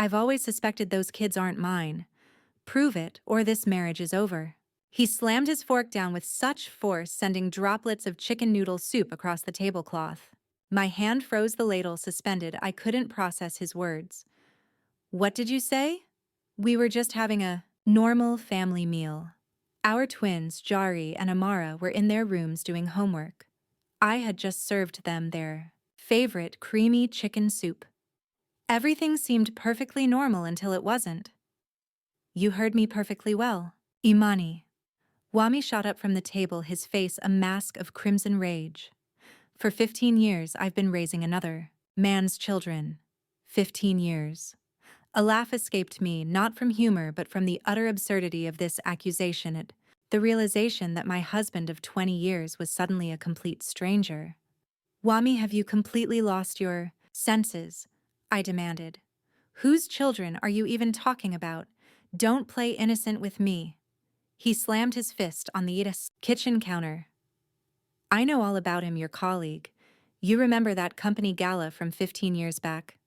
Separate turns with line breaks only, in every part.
I've always suspected those kids aren't mine. Prove it, or this marriage is over." He slammed his fork down with such force, sending droplets of chicken noodle soup across the tablecloth. My hand froze, the ladle suspended. I couldn't process his words. "What did you say?" "We were just having a normal family meal." Our twins, Jari and Amara, were in their rooms doing homework. I had just served them their favorite creamy chicken soup. Everything seemed perfectly normal until it wasn't. "You heard me perfectly well, Imani." Wami shot up from the table, his face a mask of crimson rage. "For 15 years I've been raising another man's children. 15 years. A laugh escaped me, not from humor but from the utter absurdity of this accusation, the realization that my husband of 20 years was suddenly a complete stranger. "Wami, have you completely lost your senses?" I demanded. "Whose children are you even talking about? Don't play innocent with me." He slammed his fist on the kitchen counter. "I know all about him, your colleague. You remember that company gala from 15 years back?"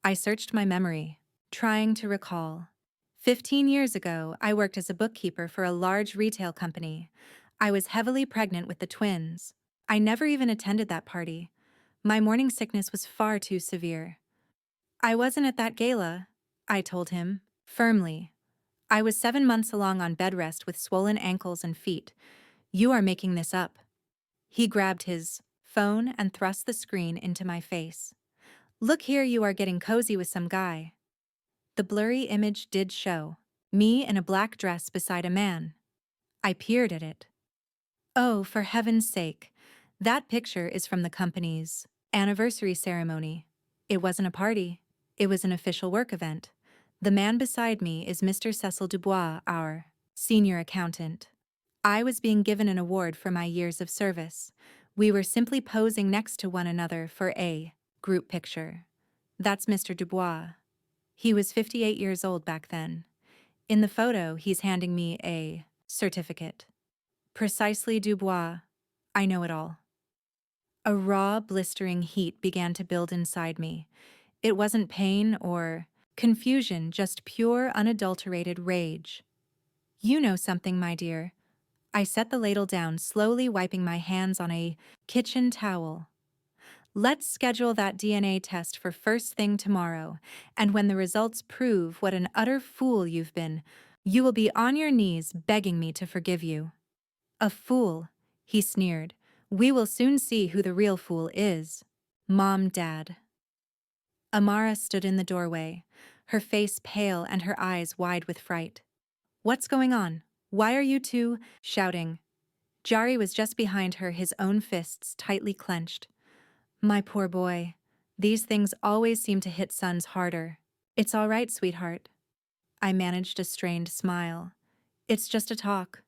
I searched my memory, trying to recall. 15 years ago, I worked as a bookkeeper for a large retail company. I was heavily pregnant with the twins. I never even attended that party. My morning sickness was far too severe. "I wasn't at that gala," I told him, firmly. "I was 7 months along on bed rest with swollen ankles and feet. You are making this up." He grabbed his phone and thrust the screen into my face. "Look here, you are getting cozy with some guy." The blurry image did show me in a black dress beside a man. I peered at it. "Oh, for heaven's sake. That picture is from the company's anniversary ceremony. It wasn't a party. It was an official work event. The man beside me is Mr. Cecil Dubois, our senior accountant. I was being given an award for my years of service. We were simply posing next to one another for a group picture. That's Mr. Dubois. He was 58 years old back then. In the photo, he's handing me a certificate. Precisely, Dubois. I know it all." A raw, blistering heat began to build inside me. It wasn't pain or confusion, just pure, unadulterated rage. "You know something, my dear." I set the ladle down, slowly wiping my hands on a kitchen towel. "Let's schedule that DNA test for first thing tomorrow, and when the results prove what an utter fool you've been, you will be on your knees begging me to forgive you." "A fool," he sneered. "We will soon see who the real fool is. Mom, Dad." Amara stood in the doorway, her face pale and her eyes wide with fright. "What's going on? Why are you two shouting?" Jari was just behind her, his own fists tightly clenched. "My poor boy. These things always seem to hit sons harder." "It's all right, sweetheart." I managed a strained smile. "It's just a talk.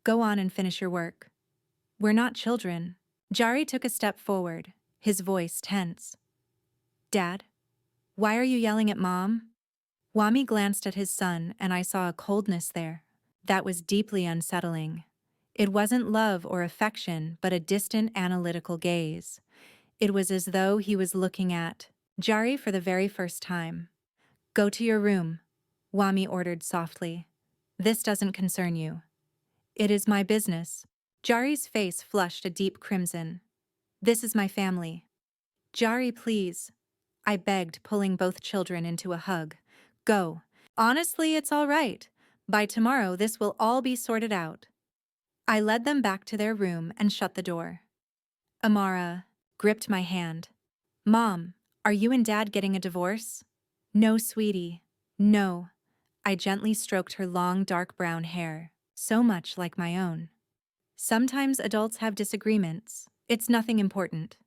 Go on and finish your work. We're not children." Jari took a step forward, his voice tense. "Dad, why are you yelling at Mom?" Wami glanced at his son, and I saw a coldness there that was deeply unsettling. It wasn't love or affection, but a distant, analytical gaze. It was as though he was looking at Jari for the very first time. "Go to your room," Wami ordered softly. "This doesn't concern you." "It is my business." Jari's face flushed a deep crimson. "This is my family." "Jari, please," I begged, pulling both children into a hug. "Go. Honestly, it's all right. By tomorrow, this will all be sorted out." I led them back to their room and shut the door. Amara gripped my hand. "Mom, are you and Dad getting a divorce?" "No, sweetie. No." I gently stroked her long, dark brown hair, so much like my own. "Sometimes adults have disagreements. It's nothing important."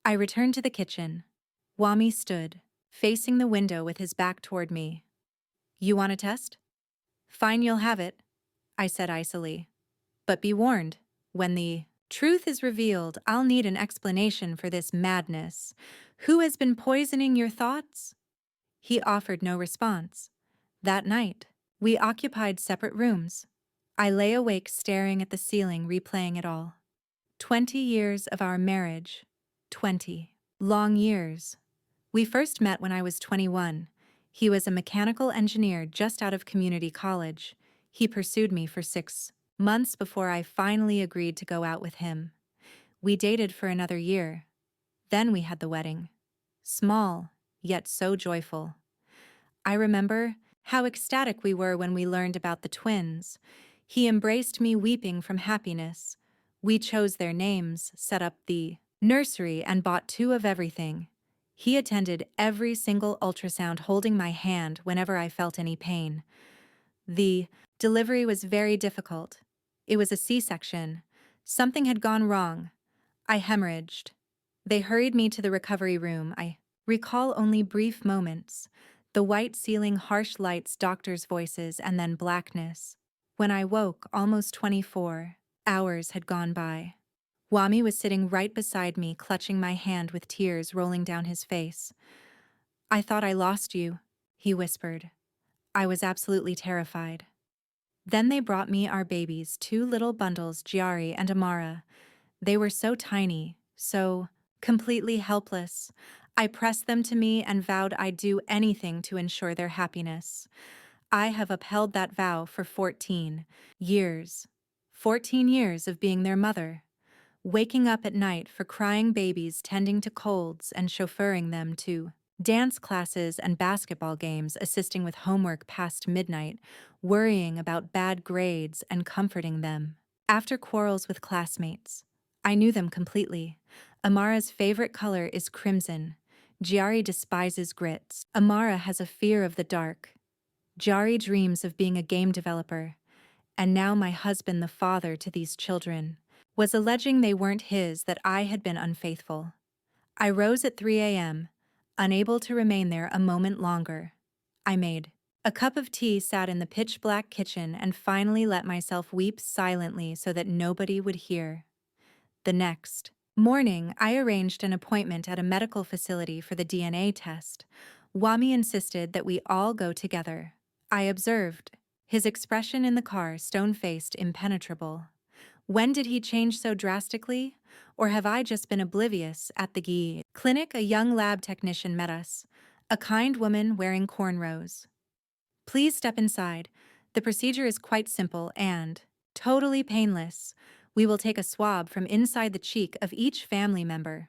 I returned to the kitchen. Wami stood, facing the window with his back toward me. "You want a test?" "Fine, you'll have it," I said icily. "But be warned, when the truth is revealed, I'll need an explanation for this madness. Who has been poisoning your thoughts?" He offered no response. That night, we occupied separate rooms. I lay awake staring at the ceiling, replaying it all. 20 years of our marriage. 20 long years. We first met when I was 21. He was a mechanical engineer just out of community college. He pursued me for 6 months before I finally agreed to go out with him. We dated for another year. Then we had the wedding. Small, yet so joyful. I remember how ecstatic we were when we learned about the twins. He embraced me weeping from happiness. We chose their names, set up the nursery, and bought 2 of everything. He attended every single ultrasound holding my hand whenever I felt any pain. The delivery was very difficult. It was a C-section. Something had gone wrong. I hemorrhaged. They hurried me to the recovery room. I recall only brief moments. The white ceiling, harsh lights, doctors' voices, and then blackness. When I woke, almost 24 hours had gone by. Wami was sitting right beside me, clutching my hand with tears rolling down his face. "I thought I lost you," he whispered. I was absolutely terrified. Then they brought me our babies, 2 little bundles, Giari and Amara. They were so tiny, so completely helpless. I pressed them to me and vowed I'd do anything to ensure their happiness. I have upheld that vow for 14 years. 14 years of being their mother. Waking up at night for crying babies, tending to colds, and chauffeuring them to dance classes and basketball games, assisting with homework past midnight, worrying about bad grades, and comforting them. After quarrels with classmates, I knew them completely. Amara's favorite color is crimson. Giari despises grits. Amara has a fear of the dark. Jari dreams of being a game developer. And now my husband, the father to these children, was alleging they weren't his, that I had been unfaithful. I rose at 3 a.m., unable to remain there a moment longer. I made a cup of tea, sat in the pitch-black kitchen, and finally let myself weep silently so that nobody would hear. The next morning, I arranged an appointment at a medical facility for the DNA test. Wami insisted that we all go together. I observed, his expression in the car, stone-faced, impenetrable. When did he change so drastically? Or have I just been oblivious? At the clinic, a young lab technician met us, a kind woman wearing cornrows. "Please step inside. The procedure is quite simple and totally painless. We will take a swab from inside the cheek of each family member."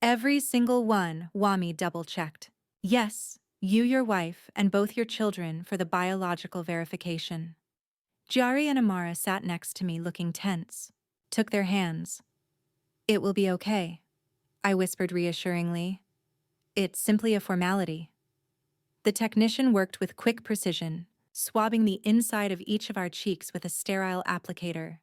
"Every single one," Wami double-checked. "Yes, you, your wife, and both your children for the biological verification." Jari and Amara sat next to me, looking tense. Took their hands. "It will be okay," I whispered reassuringly. "It's simply a formality." The technician worked with quick precision, swabbing the inside of each of our cheeks with a sterile applicator.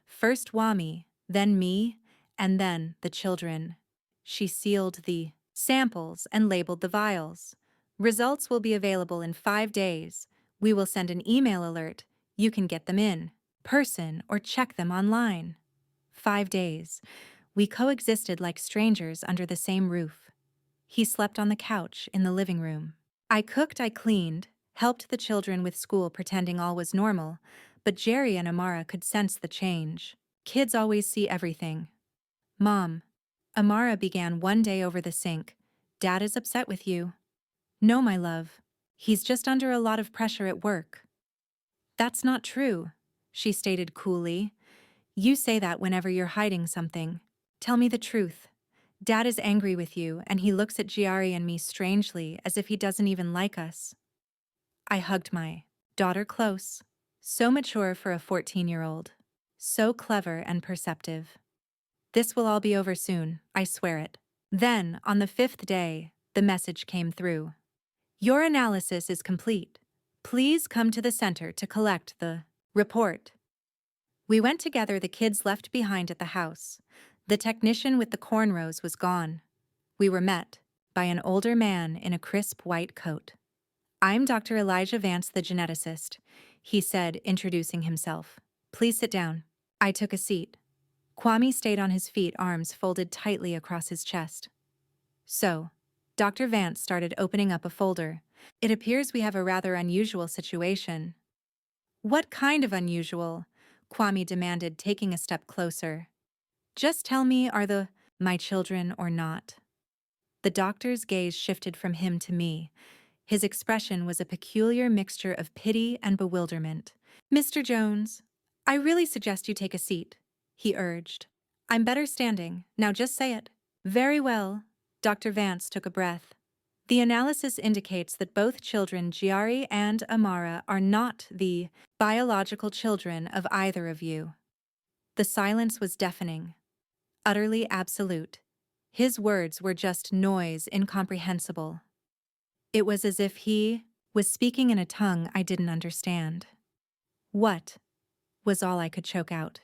First Wami, then me, and then the children. She sealed the samples and labeled the vials. "Results will be available in 5 days. We will send an email alert. You can get them in person or check them online." 5 days. We coexisted like strangers under the same roof. He slept on the couch in the living room. I cooked, I cleaned, helped the children with school, pretending all was normal, but Jerry and Amara could sense the change. Kids always see everything. "Mom," Amara began one day over the sink, "Dad is upset with you." "No, my love. He's just under a lot of pressure at work." "That's not true," she stated coolly. "You say that whenever you're hiding something. Tell me the truth. Dad is angry with you, and he looks at Giari and me strangely, as if he doesn't even like us." I hugged my daughter close. So mature for a 14-year-old. So clever and perceptive. "This will all be over soon, I swear it." Then, on the 5th day, the message came through. "Your analysis is complete. Please come to the center to collect the report." We went together, the kids left behind at the house. The technician with the cornrows was gone. We were met by an older man in a crisp white coat. "I'm Dr. Elijah Vance, the geneticist," he said, introducing himself. "Please sit down." I took a seat. Kwame stayed on his feet, arms folded tightly across his chest. "So," Dr. Vance started, opening up a folder. "It appears we have a rather unusual situation." "What kind of unusual?" Kwame demanded, taking a step closer. "Just tell me, are my children or not?" The doctor's gaze shifted from him to me. His expression was a peculiar mixture of pity and bewilderment. "Mr. Jones, I really suggest you take a seat," he urged. "I'm better standing, now just say it." "Very well." Dr. Vance took a breath. "The analysis indicates that both children, Giari and Amara, are not the biological children of either of you." The silence was deafening, utterly absolute. His words were just noise incomprehensible. It was as if he was speaking in a tongue I didn't understand. "What?" was all I could choke out.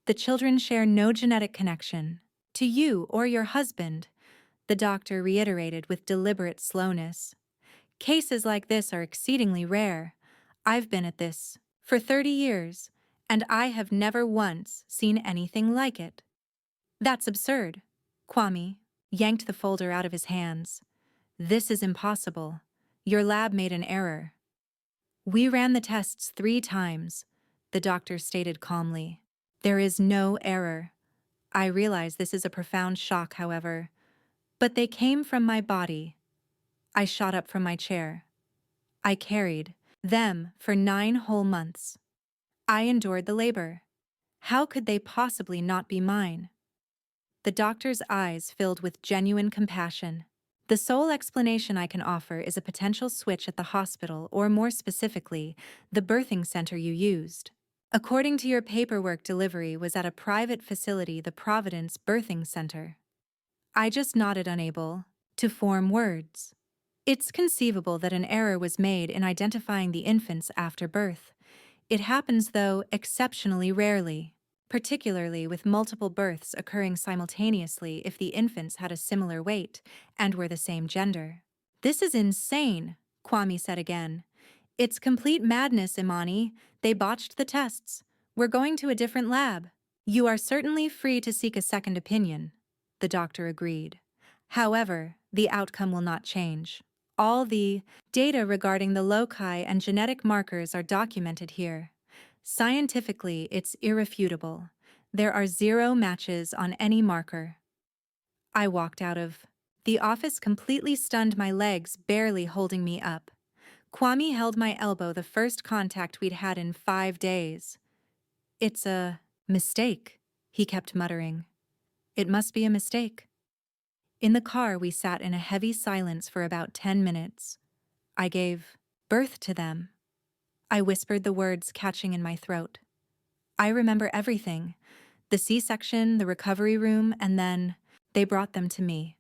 "The children share no genetic connection to you or your husband," the doctor reiterated with deliberate slowness. "Cases like this are exceedingly rare. I've been at this for 30 years, and I have never once seen anything like it." "That's absurd." Kwame yanked the folder out of his hands. "This is impossible. Your lab made an error." "We ran the tests 3 times," the doctor stated calmly. "There is no error. I realize this is a profound shock, however. But they came from my body." I shot up from my chair. "I carried them for 9 whole months. I endured the labor. How could they possibly not be mine?" The doctor's eyes filled with genuine compassion. "The sole explanation I can offer is a potential switch at the hospital, or more specifically, the birthing center you used. According to your paperwork, delivery was at a private facility, the Providence Birthing Center." I just nodded, unable to form words. "It's conceivable that an error was made in identifying the infants after birth. It happens, though, exceptionally rarely, particularly with multiple births occurring simultaneously if the infants had a similar weight and were the same gender." "This is insane," Kwame said again. "It's complete madness, Imani. They botched the tests. We're going to a different lab." "You are certainly free to seek a second opinion," the doctor agreed. "However, the outcome will not change. All the data regarding the loci and genetic markers are documented here. Scientifically, it's irrefutable. There are 0 matches on any marker." I walked out of the office, completely stunned, my legs barely holding me up. Kwame held my elbow, the first contact we'd had in 5 days. "It's a mistake," he kept muttering. "It must be a mistake." In the car, we sat in a heavy silence for about 10 minutes. "I gave birth to them." I whispered, the words catching in my throat. "I remember everything. The C-section, the recovery room, and then they brought them to me.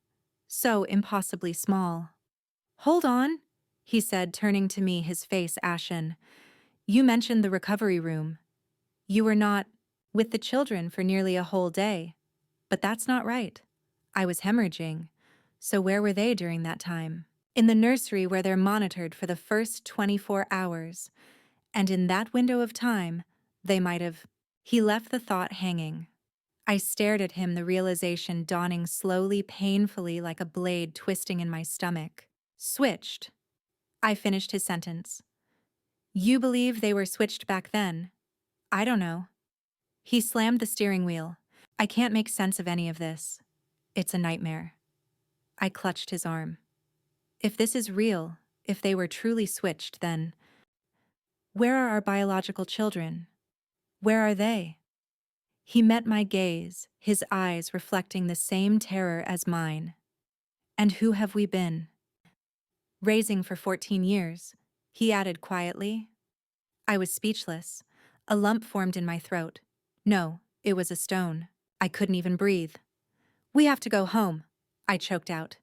So impossibly small." "Hold on," he said, turning to me, his face ashen. "You mentioned the recovery room. You were not with the children for nearly a whole day. But that's not right. I was hemorrhaging. So where were they during that time?" "In the nursery, where they're monitored for the first 24 hours. And in that window of time, they might have..." He left the thought hanging. I stared at him, the realization dawning slowly, painfully, like a blade twisting in my stomach. "Switched." I finished his sentence. "You believe they were switched back then?" "I don't know." He slammed the steering wheel. "I can't make sense of any of this. It's a nightmare." I clutched his arm. "If this is real, if they were truly switched, then where are our biological children? Where are they?" He met my gaze, his eyes reflecting the same terror as mine. "And who have we been raising for 14 years, he added quietly. I was speechless. A lump formed in my throat. No, it was a stone. I couldn't even breathe. "We have to go home," I choked out.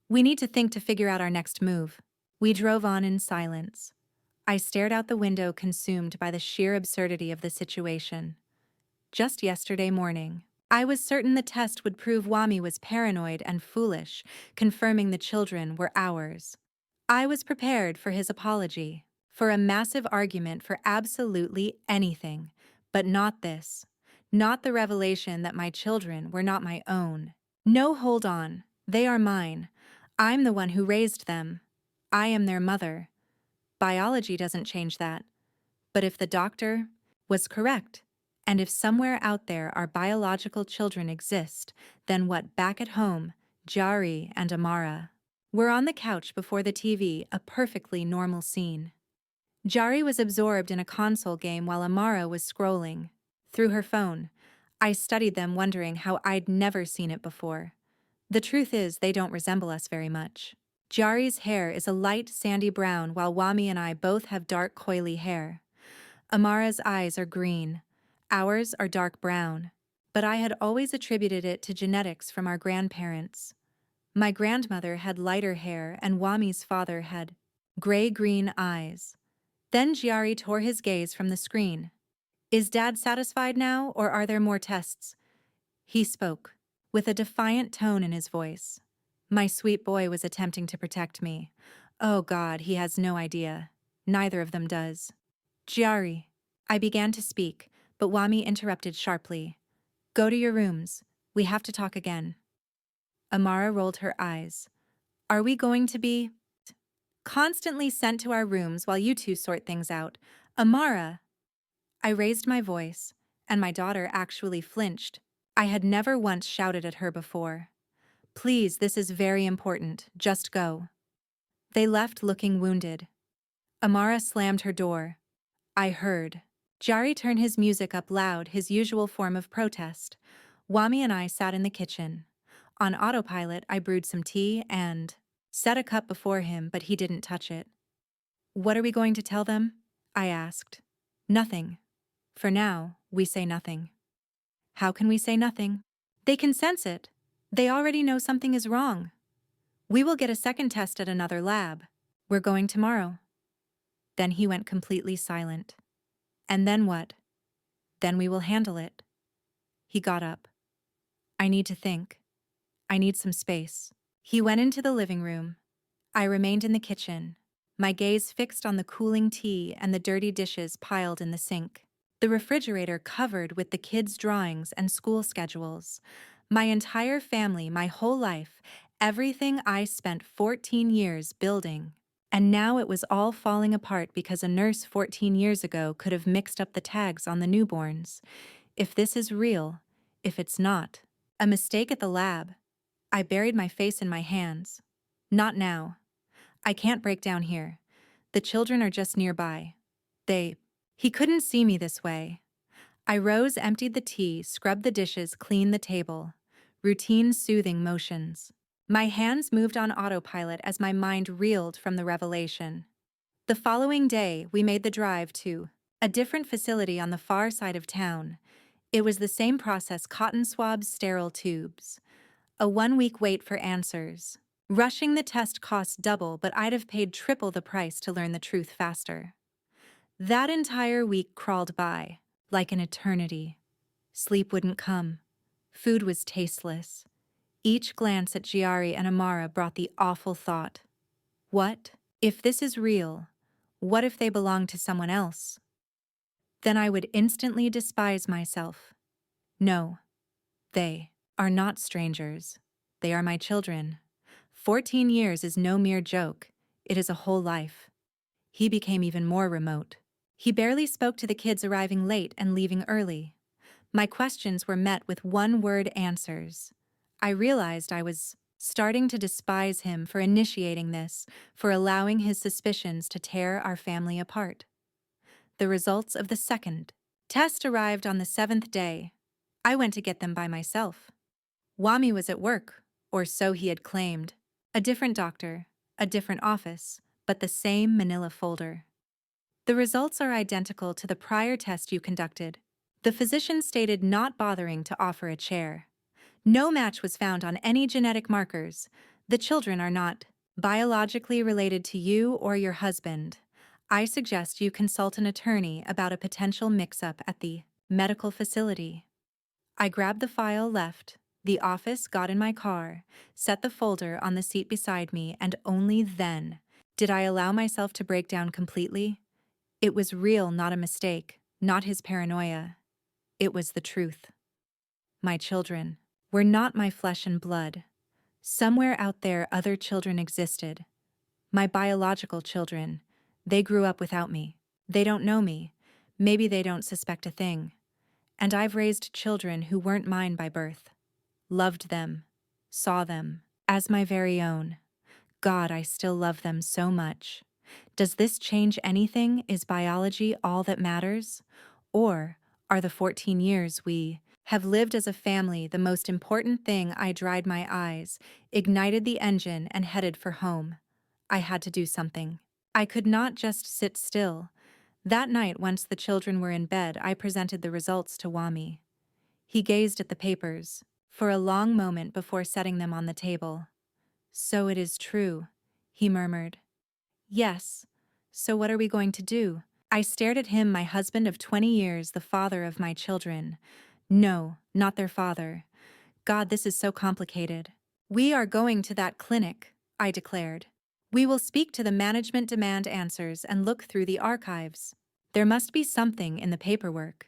"We need to think to figure out our next move." We drove on in silence. I stared out the window, consumed by the sheer absurdity of the situation. Just yesterday morning, I was certain the test would prove Wami was paranoid and foolish, confirming the children were ours. I was prepared for his apology, for a massive argument for absolutely anything, but not this. Not the revelation that my children were not my own. "No, hold on. They are mine. I'm the one who raised them. I am their mother. Biology doesn't change that. But if the doctor was correct, and if somewhere out there our biological children exist, then what? Back at home, Jari and Amara. We're on the couch before the TV, a perfectly normal scene. Jari was absorbed in a console game while Amara was scrolling through her phone. I studied them, wondering how I'd never seen it before. The truth is, they don't resemble us very much. Jari's hair is a light sandy brown, while Wami and I both have dark coily hair. Amara's eyes are green. Ours are dark brown. But I had always attributed it to genetics from our grandparents. My grandmother had lighter hair and Wami's father had gray-green eyes. Then Jari tore his gaze from the screen. Is Dad satisfied now, or are there more tests? He spoke, with a defiant tone in his voice. My sweet boy was attempting to protect me. Oh God, he has no idea. Neither of them does. Jari. I began to speak, but Wami interrupted sharply. Go to your rooms. We have to talk again. Amara rolled her eyes. Are we going to be constantly sent to our rooms while you two sort things out? Amara! I raised my voice, and my daughter actually flinched. I had never once shouted at her before. Please, this is very important. Just go. They left looking wounded. Amara slammed her door. I heard. Jari turned his music up loud, his usual form of protest. Wami and I sat in the kitchen. On autopilot, I brewed some tea and set a cup before him, but he didn't touch it. What are we going to tell them? I asked. Nothing. For now, we say nothing. How can we say nothing? They can sense it. They already know something is wrong. We will get a second test at another lab. We're going tomorrow. Then he went completely silent. And then what? Then we will handle it. He got up. I need to think. I need some space. He went into the living room. I remained in the kitchen, my gaze fixed on the cooling tea and the dirty dishes piled in the sink. The refrigerator covered with the kids' drawings and school schedules. My entire family, my whole life, everything I spent 14 years building. And now it was all falling apart because a nurse 14 years ago could have mixed up the tags on the newborns. If this is real, if it's not, a mistake at the lab. I buried my face in my hands. Not now. I can't break down here. The children are just nearby. He couldn't see me this way. I rose, emptied the tea, scrubbed the dishes, cleaned the table. Routine, soothing motions. My hands moved on autopilot as my mind reeled from the revelation. The following day, we made the drive to a different facility on the far side of town. It was the same process: cotton swabs, sterile tubes. A 1-week wait for answers. Rushing the test cost double, but I'd have paid triple the price to learn the truth faster. That entire week crawled by, like an eternity. Sleep wouldn't come. Food was tasteless. Each glance at Jari and Amara brought the awful thought. What if this is real? What if they belong to someone else? Then I would instantly despise myself. No, they are not strangers. They are my children. 14 years is no mere joke. It is a whole life. He became even more remote. He barely spoke to the kids arriving late and leaving early. My questions were met with one-word answers. I realized I was starting to despise him for initiating this, for allowing his suspicions to tear our family apart. The results of the second test arrived on the 7th day. I went to get them by myself. Wami was at work, or so he had claimed. A different doctor, a different office, but the same manila folder. The results are identical to the prior test you conducted. The physician stated not bothering to offer a chair. No match was found on any genetic markers. The children are not biologically related to you or your husband. I suggest you consult an attorney about a potential mix-up at the medical facility. I grabbed the file, left the office, got in my car, set the folder on the seat beside me, and only then did I allow myself to break down completely. It was real, not a mistake, not his paranoia. It was the truth. My children were not my flesh and blood. Somewhere out there, other children existed. My biological children. They grew up without me. They don't know me. Maybe they don't suspect a thing. And I've raised children who weren't mine by birth. Loved them. Saw them as my very own. God, I still love them so much. Does this change anything? Is biology all that matters? Or are the 14 years we have lived as a family the most important thing? I dried my eyes, ignited the engine, and headed for home. I had to do something. I could not just sit still. That night, once the children were in bed, I presented the results to Wami. He gazed at the papers for a long moment before setting them on the table. So it is true, he murmured. Yes. So what are we going to do? I stared at him, my husband of 20 years, the father of my children. No, not their father. God, this is so complicated. We are going to that clinic, I declared. We will speak to the management, demand answers, and look through the archives. There must be something in the paperwork.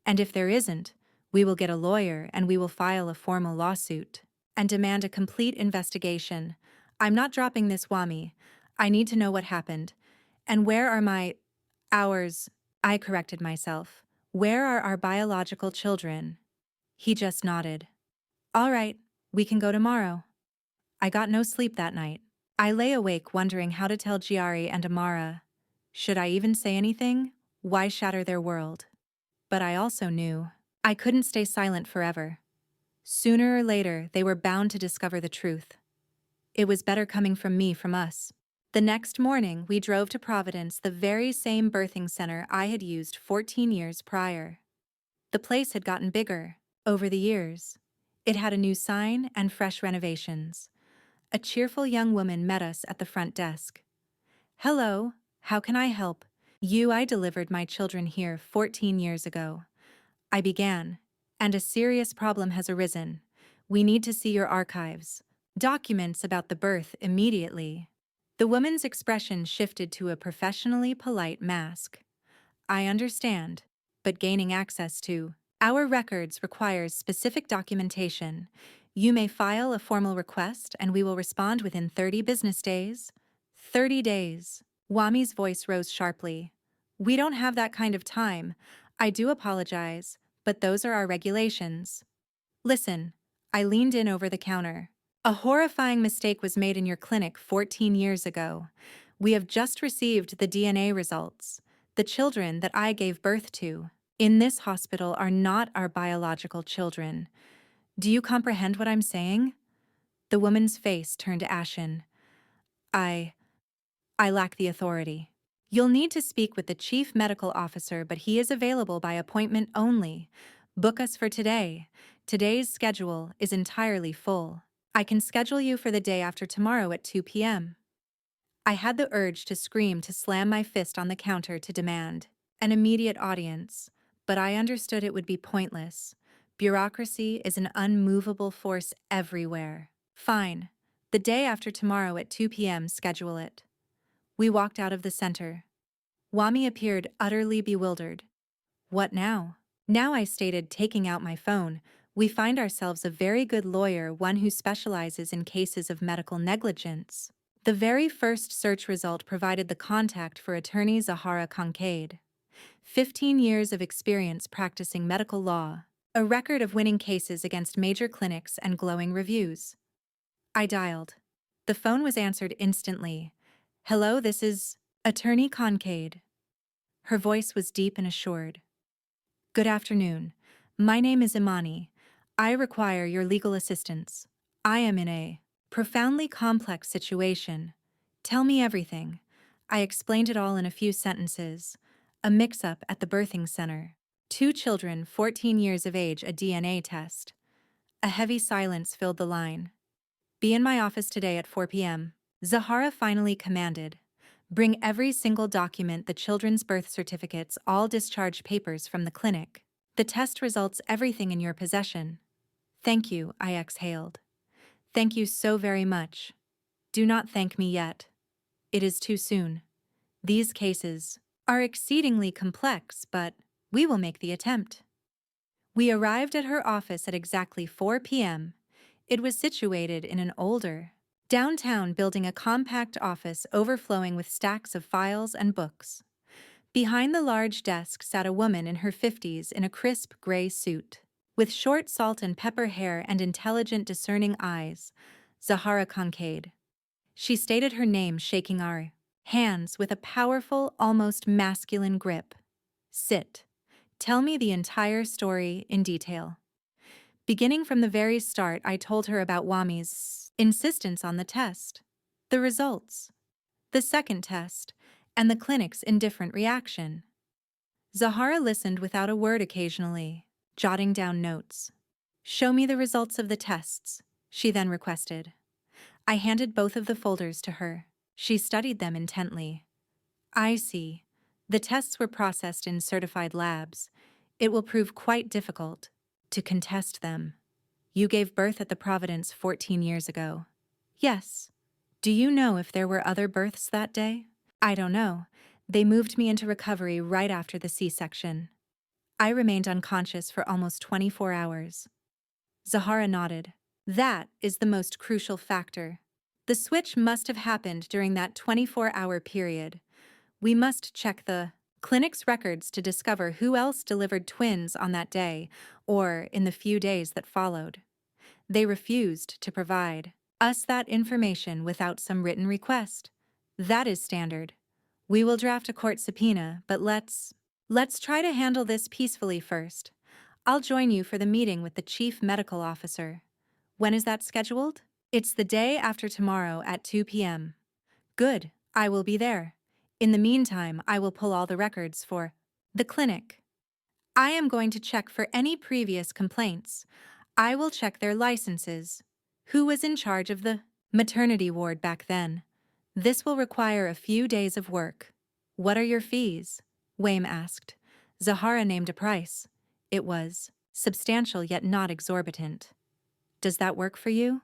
And if there isn't, we will get a lawyer and we will file a formal lawsuit and demand a complete investigation. I'm not dropping this, Wami. I need to know what happened. And where are ours? I corrected myself. Where are our biological children? He just nodded. All right, we can go tomorrow. I got no sleep that night. I lay awake wondering how to tell Giari and Amara. Should I even say anything? Why shatter their world? But I also knew I couldn't stay silent forever. Sooner or later, they were bound to discover the truth. It was better coming from me, from us. The next morning, we drove to Providence, the very same birthing center I had used 14 years prior. The place had gotten bigger over the years. It had a new sign and fresh renovations. A cheerful young woman met us at the front desk. Hello, how can I help? I delivered my children here 14 years ago. I began, and a serious problem has arisen. We need to see your archives. Documents about the birth immediately. The woman's expression shifted to a professionally polite mask. I understand, but gaining access to our records requires specific documentation. You may file a formal request and we will respond within 30 business days. 30 days. Wami's voice rose sharply. We don't have that kind of time. I do apologize, but those are our regulations. Listen, I leaned in over the counter. A horrifying mistake was made in your clinic 14 years ago. We have just received the DNA results. The children that I gave birth to in this hospital are not our biological children. Do you comprehend what I'm saying? The woman's face turned ashen. I lack the authority. You'll need to speak with the chief medical officer, but he is available by appointment only. Book us for today. Today's schedule is entirely full. I can schedule you for the day after tomorrow at 2 p.m. I had the urge to scream, to slam my fist on the counter, to demand an immediate audience, but I understood it would be pointless. Bureaucracy is an unmovable force everywhere. Fine. The day after tomorrow at 2 p.m., schedule it. We walked out of the center. Wami appeared utterly bewildered. What now? Now, I stated, taking out my phone. We find ourselves a very good lawyer, one who specializes in cases of medical negligence. The very first search result provided the contact for attorney Zahara Concade. 15 years of experience practicing medical law. A record of winning cases against major clinics and glowing reviews. I dialed. The phone was answered instantly. Hello, this is Attorney Concade. Her voice was deep and assured. Good afternoon. My name is Imani. I require your legal assistance. I am in a profoundly complex situation. Tell me everything. I explained it all in a few sentences. A mix-up at the birthing center. 2 children, 14 years of age, a DNA test. A heavy silence filled the line. Be in my office today at 4 p.m. Zahara finally commanded. Bring every single document, the children's birth certificates, all discharge papers from the clinic. The test results, everything in your possession. Thank you, I exhaled. Thank you so very much. Do not thank me yet. It is too soon. These cases are exceedingly complex, but we will make the attempt. We arrived at her office at exactly 4 p.m. It was situated in an older, downtown building, a compact office overflowing with stacks of files and books. Behind the large desk sat a woman in her 50s in a crisp gray suit. With short salt and pepper hair and intelligent, discerning eyes, Zahara Concade. She stated her name, shaking our hands with a powerful, almost masculine grip. Sit. Tell me the entire story in detail. Beginning from the very start, I told her about Wami's insistence on the test, the results, the second test, and the clinic's indifferent reaction. Zahara listened without a word occasionally, jotting down notes. Show me the results of the tests, she then requested. I handed both of the folders to her. She studied them intently. I see. The tests were processed in certified labs. It will prove quite difficult to contest them. You gave birth at the Providence 14 years ago. Yes. Do you know if there were other births that day? I don't know. They moved me into recovery right after the C-section. I remained unconscious for almost 24 hours. Zahara nodded. That is the most crucial factor. The switch must have happened during that 24-hour period. We must check the clinic's records to discover who else delivered twins on that day or in the few days that followed. They refused to provide us that information without some written request. That is standard. We will draft a court subpoena, but let's try to handle this peacefully first. I'll join you for the meeting with the chief medical officer. When is that scheduled? It's the day after tomorrow at 2 p.m. Good, I will be there. In the meantime, I will pull all the records for the clinic. I am going to check for any previous complaints. I will check their licenses. Who was in charge of the maternity ward back then? This will require a few days of work. What are your fees? Wayne asked. Zahara named a price. It was substantial yet not exorbitant. Does that work for you?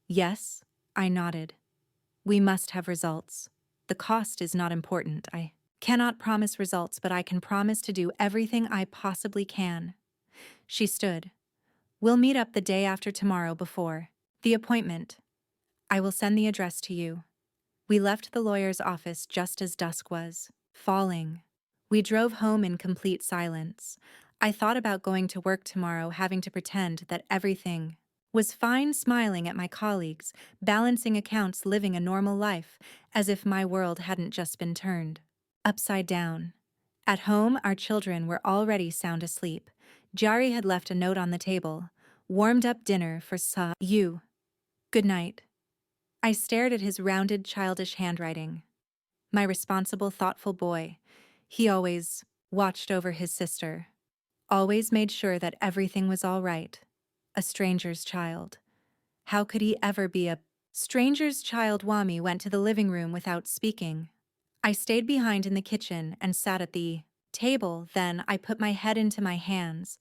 Yes, I nodded. We must have results. The cost is not important. I cannot promise results, but I can promise to do everything I possibly can. She stood. We'll meet up the day after tomorrow before the appointment. I will send the address to you. We left the lawyer's office just as dusk was falling. We drove home in complete silence. I thought about going to work tomorrow, having to pretend that everything was fine, smiling at my colleagues, balancing accounts, living a normal life, as if my world hadn't just been turned upside down. At home, our children were already sound asleep. Jari had left a note on the table. Warmed up dinner for you. Good night. I stared at his rounded, childish handwriting. My responsible, thoughtful boy. He always watched over his sister. Always made sure that everything was all right. A stranger's child. How could he ever be a stranger's child? Wami went to the living room without speaking. I stayed behind in the kitchen and sat at the table. Then I put my head into my hands,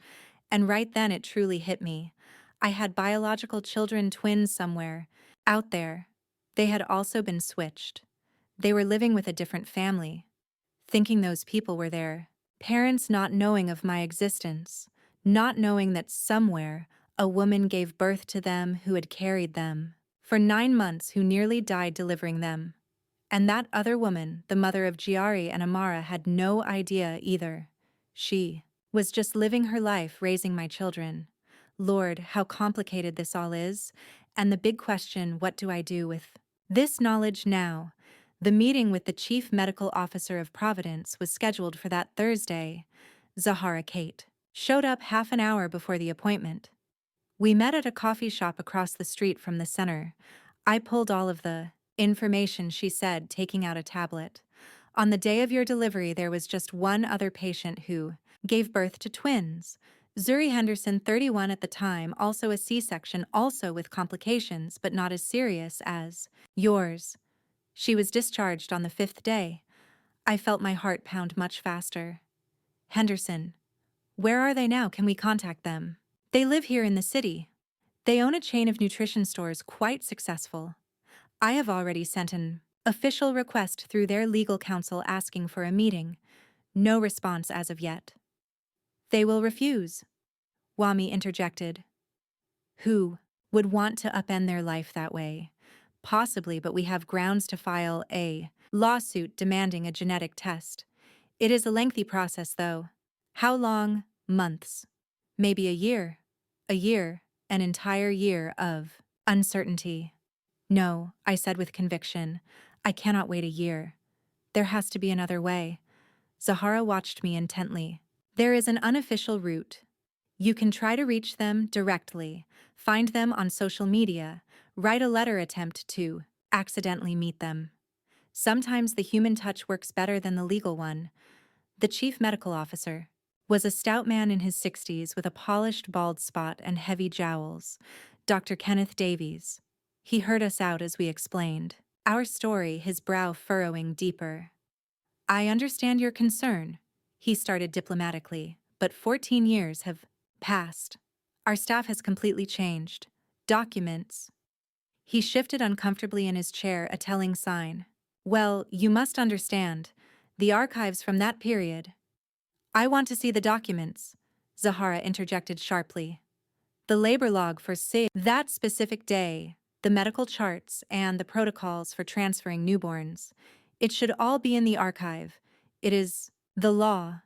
and right then it truly hit me. I had biological children, twins somewhere, out there. They had also been switched. They were living with a different family. Thinking those people were their parents, not knowing of my existence, not knowing that somewhere a woman gave birth to them who had carried them for 9 months, who nearly died delivering them. And that other woman, the mother of Giari and Amara, had no idea either. She was just living her life, raising my children. Lord, how complicated this all is. And the big question, what do I do with this knowledge now? The meeting with the chief medical officer of Providence was scheduled for that Thursday. Zahara Kate showed up half an hour before the appointment. We met at a coffee shop across the street from the center. I pulled all of the information, she said, taking out a tablet. On the day of your delivery, there was just one other patient who gave birth to twins. Zuri Henderson, 31 at the time, also a C-section, also with complications, but not as serious as yours. She was discharged on the 5th day. I felt my heart pound much faster. Henderson. Where are they now? Can we contact them? They live here in the city. They own a chain of nutrition stores, quite successful. I have already sent an official request through their legal counsel asking for a meeting. No response as of yet. They will refuse. Wami interjected. Who would want to upend their life that way? Possibly, but we have grounds to file a lawsuit demanding a genetic test. It is a lengthy process, though. How long? Months. Maybe a year. A year, an entire year of uncertainty. No, I said with conviction. I cannot wait a year. There has to be another way. Zahara watched me intently. There is an unofficial route. You can try to reach them directly, find them on social media, write a letter attempt to accidentally meet them. Sometimes the human touch works better than the legal one. The chief medical officer was a stout man in his 60s with a polished bald spot and heavy jowls, Dr. Kenneth Davies. He heard us out as we explained our story, his brow furrowing deeper. I understand your concern, he started diplomatically, but 14 years have passed. Our staff has completely changed. Documents. He shifted uncomfortably in his chair, a telling sign. Well, you must understand. The archives from that period. I want to see the documents, Zahara interjected sharply. The labor log for that specific day, the medical charts, and the protocols for transferring newborns. It should all be in the archive. It is the law.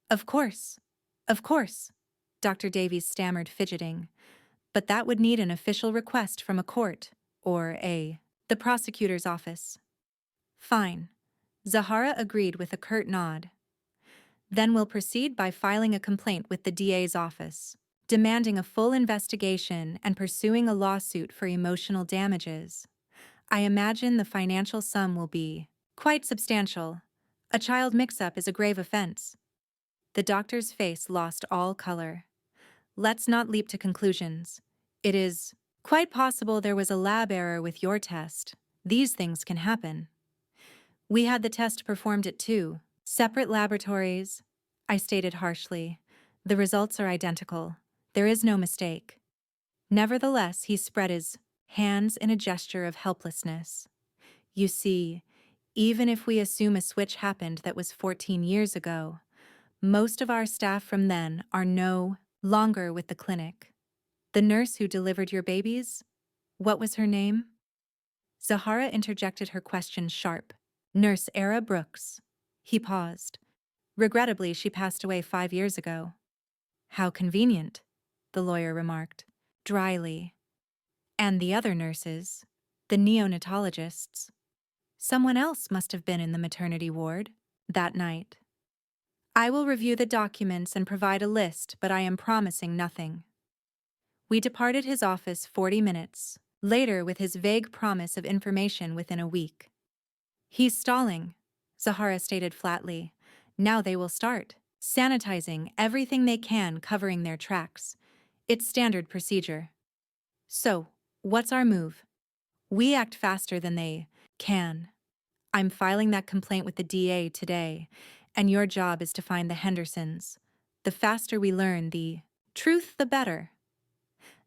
Of course. Of course, Dr. Davies stammered, fidgeting. But that would need an official request from a court, or the prosecutor's office. Fine. Zahara agreed with a curt nod. Then we'll proceed by filing a complaint with the DA's office, demanding a full investigation and pursuing a lawsuit for emotional damages. I imagine the financial sum will be quite substantial. A child mix-up is a grave offense. The doctor's face lost all color. Let's not leap to conclusions. It is quite possible there was a lab error with your test. These things can happen. We had the test performed at 2 separate laboratories, I stated harshly. The results are identical. There is no mistake. Nevertheless, he spread his hands in a gesture of helplessness. You see, even if we assume a switch happened that was 14 years ago, most of our staff from then are no longer with the clinic. The nurse who delivered your babies? What was her name? Zahara interjected her question sharp. Nurse Era Brooks. He paused. Regrettably, she passed away 5 years ago. How convenient, the lawyer remarked, dryly. And the other nurses, the neonatologists. Someone else must have been in the maternity ward that night. I will review the documents and provide a list, but I am promising nothing. We departed his office 40 minutes later with his vague promise of information within a week. He's stalling, Zahara stated flatly. Now they will start sanitizing everything they can, covering their tracks. It's standard procedure. So, what's our move? We act faster than they can. I'm filing that complaint with the DA today, and your job is to find the Hendersons. The faster we learn the truth, the better.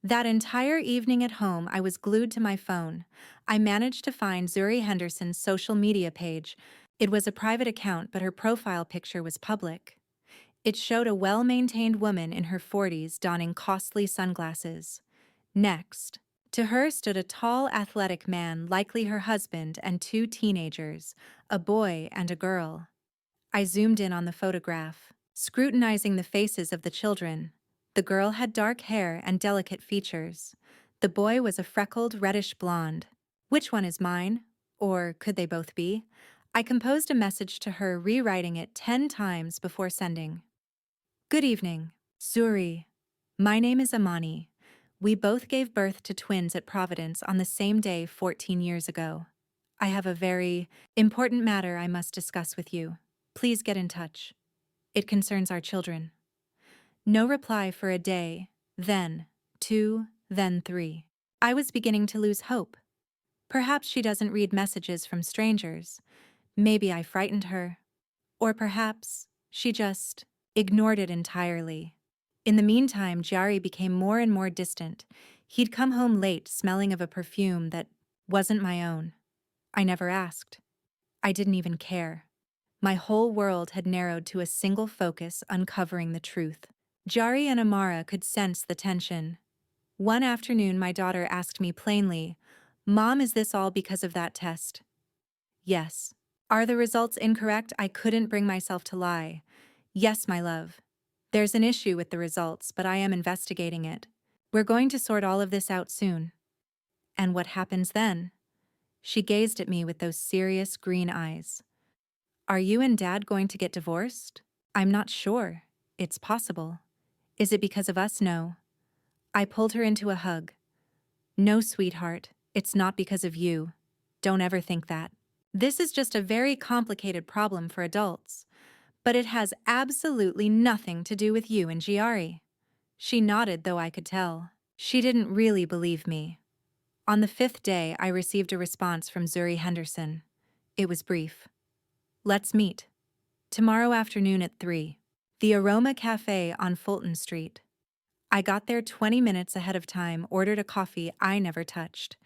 That entire evening at home, I was glued to my phone. I managed to find Zuri Henderson's social media page. It was a private account, but her profile picture was public. It showed a well-maintained woman in her 40s donning costly sunglasses. Next to her stood a tall, athletic man, likely her husband, and 2 teenagers, a boy and a girl. I zoomed in on the photograph, scrutinizing the faces of the children. The girl had dark hair and delicate features. The boy was a freckled, reddish blonde. Which one is mine? Or could they both be? I composed a message to her, rewriting it 10 times before sending. Good evening, Zuri. My name is Amani. We both gave birth to twins at Providence on the same day 14 years ago. I have a very important matter I must discuss with you. Please get in touch. It concerns our children. No reply for a day, then 2, then 3. I was beginning to lose hope. Perhaps she doesn't read messages from strangers. Maybe I frightened her. Or perhaps she just ignored it entirely. In the meantime, Jari became more and more distant. He'd come home late, smelling of a perfume that wasn't my own. I never asked. I didn't even care. My whole world had narrowed to a single focus, uncovering the truth. Jari and Amara could sense the tension. One afternoon, my daughter asked me plainly, "Mom, is this all because of that test?" Yes. Are the results incorrect? I couldn't bring myself to lie. Yes, my love. There's an issue with the results, but I am investigating it. We're going to sort all of this out soon. And what happens then? She gazed at me with those serious green eyes. Are you and Dad going to get divorced? I'm not sure. It's possible. Is it because of us? No. I pulled her into a hug. No, sweetheart, it's not because of you. Don't ever think that. This is just a very complicated problem for adults, but it has absolutely nothing to do with you and Giari. She nodded, though I could tell. She didn't really believe me. On the 5th day, I received a response from Zuri Henderson. It was brief. Let's meet. Tomorrow afternoon at 3. The Aroma Cafe on Fulton Street. I got there 20 minutes ahead of time, ordered a coffee I never touched.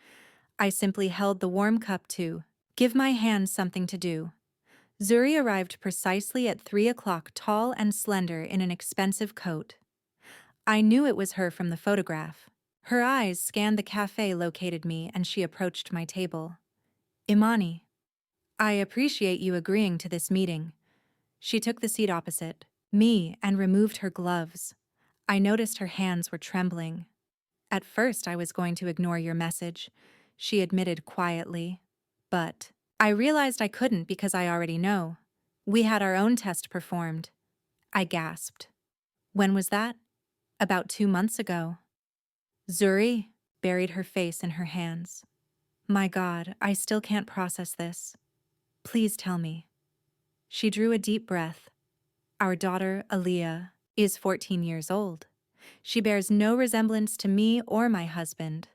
I simply held the warm cup to give my hands something to do. Zuri arrived precisely at 3 o'clock, tall and slender in an expensive coat. I knew it was her from the photograph. Her eyes scanned the cafe located me and she approached my table. Imani. I appreciate you agreeing to this meeting. She took the seat opposite me and removed her gloves. I noticed her hands were trembling. At first I was going to ignore your message, she admitted quietly. But I realized I couldn't because I already know. We had our own test performed. I gasped. When was that? About 2 months ago. Zuri buried her face in her hands. My God, I still can't process this. Please tell me. She drew a deep breath. Our daughter, Aaliyah, is 14 years old. She bears no resemblance to me or my husband.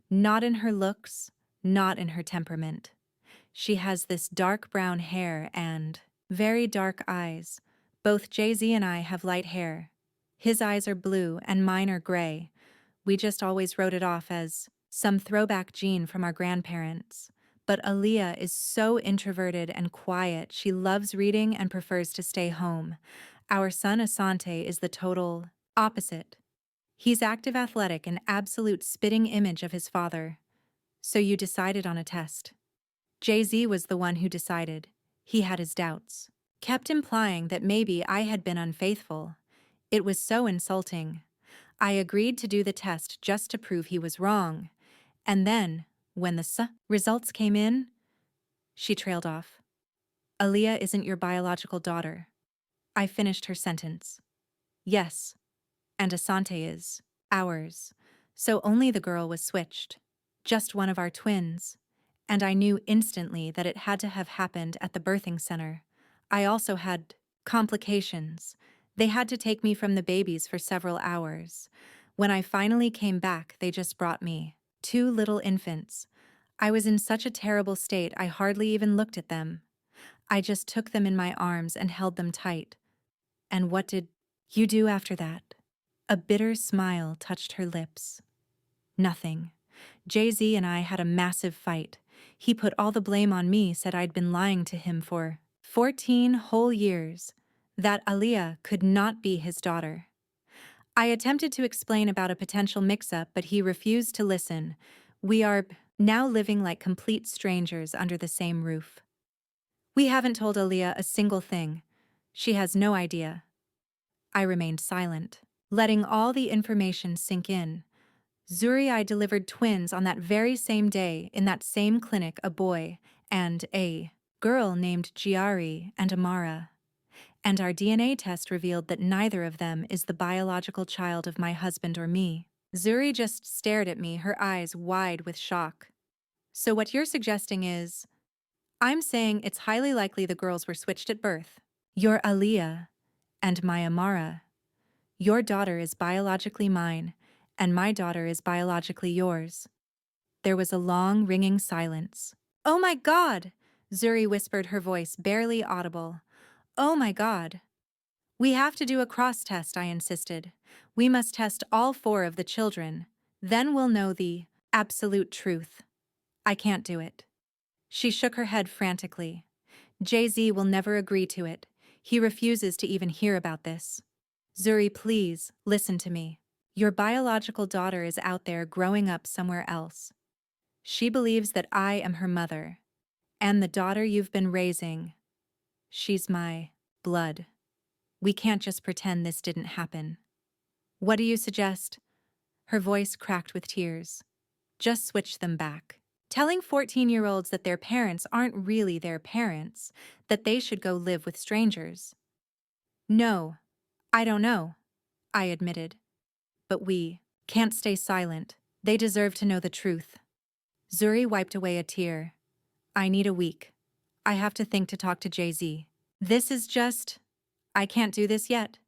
Not in her looks, not in her temperament. She has this dark brown hair and very dark eyes. Both Jay-Z and I have light hair. His eyes are blue and mine are gray. We just always wrote it off as some throwback gene from our grandparents. But Aaliyah is so introverted and quiet. She loves reading and prefers to stay home. Our son Asante is the total opposite. He's active, athletic, an absolute spitting image of his father. So you decided on a test. Jay-Z was the one who decided. He had his doubts. Kept implying that maybe I had been unfaithful. It was so insulting. I agreed to do the test just to prove he was wrong. And then, when the results came in, she trailed off. Aaliyah isn't your biological daughter. I finished her sentence. Yes, and Asante is ours. So only the girl was switched. Just one of our twins. And I knew instantly that it had to have happened at the birthing center. I also had complications. They had to take me from the babies for several hours. When I finally came back, they just brought me 2 little infants. I was in such a terrible state I hardly even looked at them. I just took them in my arms and held them tight. And what did you do after that? A bitter smile touched her lips. Nothing. Jay-Z and I had a massive fight. He put all the blame on me, said I'd been lying to him for 14 whole years, that Aaliyah could not be his daughter. I attempted to explain about a potential mix-up, but he refused to listen. We are now living like complete strangers under the same roof. We haven't told Aaliyah a single thing. She has no idea. I remained silent, letting all the information sink in. Zuri, I delivered twins on that very same day in that same clinic, a boy and a girl named Giari and Amara. And our DNA test revealed that neither of them is the biological child of my husband or me. Zuri just stared at me, her eyes wide with shock. So what you're suggesting is, I'm saying it's highly likely the girls were switched at birth. You're Aaliyah and my Amara. Your daughter is biologically mine, and my daughter is biologically yours. There was a long, ringing silence. Oh my God! Zuri whispered, her voice barely audible. Oh my God! We have to do a cross-test, I insisted. We must test all 4 of the children. Then we'll know the absolute truth. I can't do it. She shook her head frantically. Jay-Z will never agree to it. He refuses to even hear about this. Zuri, please, listen to me. Your biological daughter is out there growing up somewhere else. She believes that I am her mother. And the daughter you've been raising, she's my blood. We can't just pretend this didn't happen. What do you suggest? Her voice cracked with tears. Just switch them back. Telling 14-year-olds that their parents aren't really their parents, that they should go live with strangers. No, I don't know, I admitted. But we can't stay silent. They deserve to know the truth. Zuri wiped away a tear. I need a week. I have to think to talk to Jay-Z. This is just... I can't do this yet.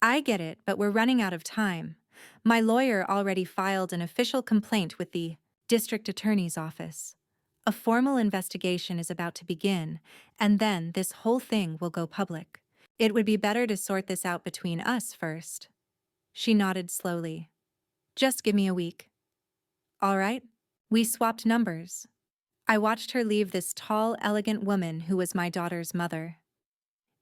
I get it, but we're running out of time. My lawyer already filed an official complaint with the district attorney's office. A formal investigation is about to begin, and then this whole thing will go public. It would be better to sort this out between us first. She nodded slowly. Just give me a week. All right? We swapped numbers. I watched her leave this tall, elegant woman who was my daughter's mother.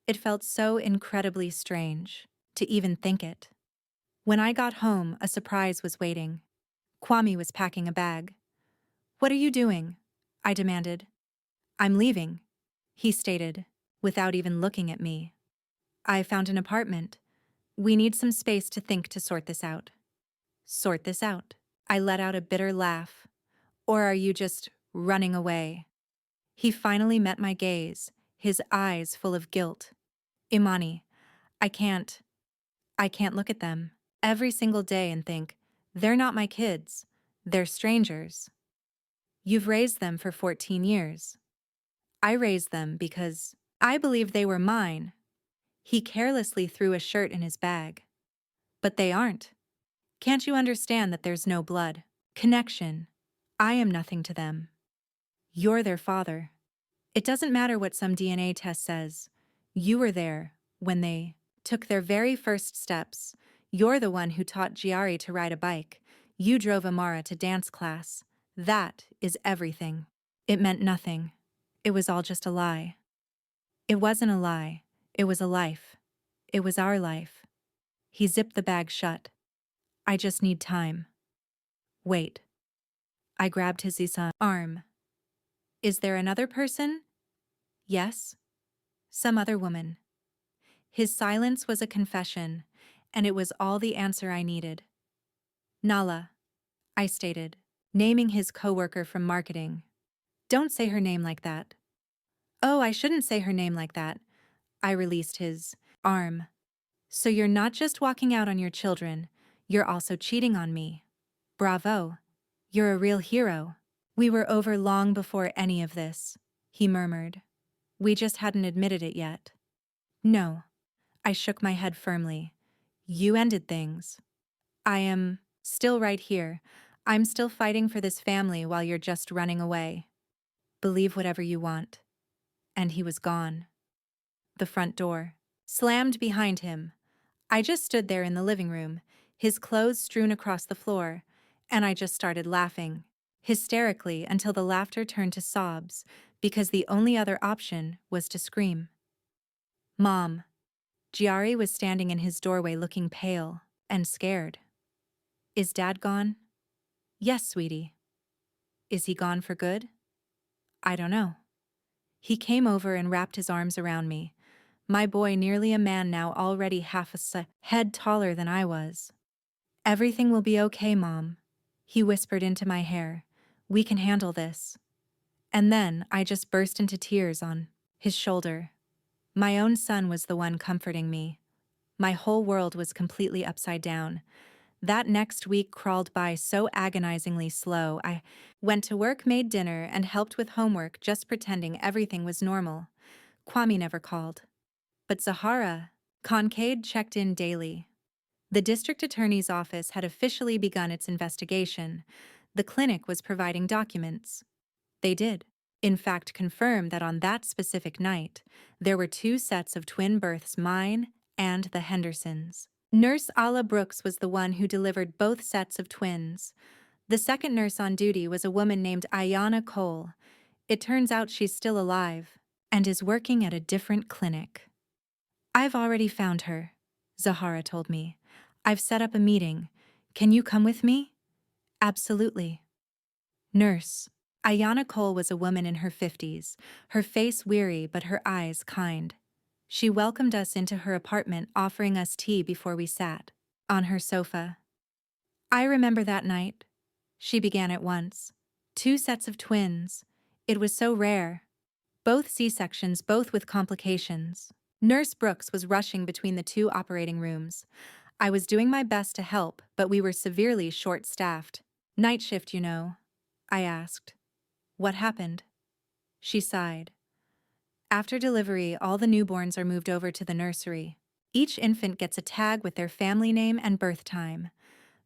It felt so incredibly strange to even think it. When I got home, a surprise was waiting. Kwame was packing a bag. What are you doing? I demanded. I'm leaving, he stated, without even looking at me. I found an apartment. We need some space to think to sort this out. Sort this out. I let out a bitter laugh. Or are you just running away? He finally met my gaze, his eyes full of guilt. Imani, I can't look at them every single day and think, they're not my kids, they're strangers. You've raised them for 14 years. I raised them because I believed they were mine. He carelessly threw a shirt in his bag. But they aren't. Can't you understand that there's no blood connection? I am nothing to them. You're their father. It doesn't matter what some DNA test says. You were there when they took their very first steps. You're the one who taught Giari to ride a bike. You drove Amara to dance class. That is everything. It meant nothing. It was all just a lie. It wasn't a lie. It was a life. It was our life. He zipped the bag shut. I just need time. Wait. I grabbed his arm. Is there another person? Yes. Some other woman. His silence was a confession, and it was all the answer I needed. Nala, I stated, naming his coworker from marketing. Don't say her name like that. Oh, I shouldn't say her name like that. I released his arm. So you're not just walking out on your children, you're also cheating on me. Bravo. You're a real hero. We were over long before any of this, he murmured. We just hadn't admitted it yet. No. I shook my head firmly. You ended things. I am still right here. I'm still fighting for this family while you're just running away. Believe whatever you want. And he was gone. The front door slammed behind him. I just stood there in the living room, his clothes strewn across the floor, and I just started laughing, hysterically until the laughter turned to sobs, because the only other option was to scream. Mom. Giari was standing in his doorway looking pale and scared. Is Dad gone? Yes, sweetie. Is he gone for good? I don't know. He came over and wrapped his arms around me. My boy, nearly a man now, already half a head taller than I was. Everything will be okay, Mom. He whispered into my hair. We can handle this. And then I just burst into tears on his shoulder. My own son was the one comforting me. My whole world was completely upside down. That next week crawled by so agonizingly slow. I went to work, made dinner, and helped with homework, just pretending everything was normal. Kwame never called. But Zahara, Concade, checked in daily. The district attorney's office had officially begun its investigation. The clinic was providing documents. They did, in fact, confirm that on that specific night, there were 2 sets of twin births, mine and the Hendersons. Nurse Ala Brooks was the one who delivered both sets of twins. The second nurse on duty was a woman named Ayanna Cole. It turns out she's still alive and is working at a different clinic. I've already found her, Zahara told me. I've set up a meeting. Can you come with me? Absolutely. Nurse. Ayanna Cole was a woman in her 50s, her face weary but her eyes kind. She welcomed us into her apartment, offering us tea before we sat on her sofa. I remember that night. She began at once. 2 sets of twins. It was so rare. Both C-sections, both with complications. Nurse Brooks was rushing between the 2 operating rooms. I was doing my best to help, but we were severely short-staffed. Night shift, you know. I asked. What happened? She sighed. After delivery, all the newborns are moved over to the nursery. Each infant gets a tag with their family name and birth time.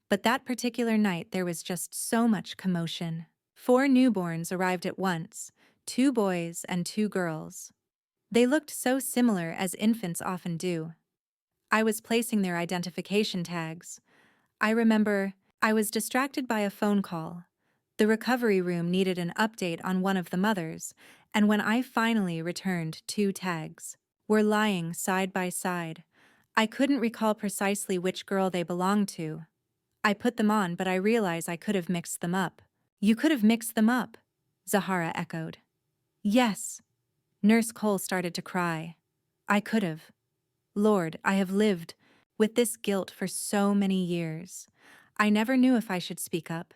But that particular night there was just so much commotion. 4 newborns arrived at once, 2 boys and 2 girls. They looked so similar as infants often do. I was placing their identification tags. I remember I was distracted by a phone call. The recovery room needed an update on one of the mothers, and when I finally returned 2 tags, were lying side by side. I couldn't recall precisely which girl they belonged to. I put them on, but I realized I could have mixed them up. You could have mixed them up, Zahara echoed. Yes. Nurse Cole started to cry. I could have. Lord, I have lived with this guilt for so many years. I never knew if I should speak up.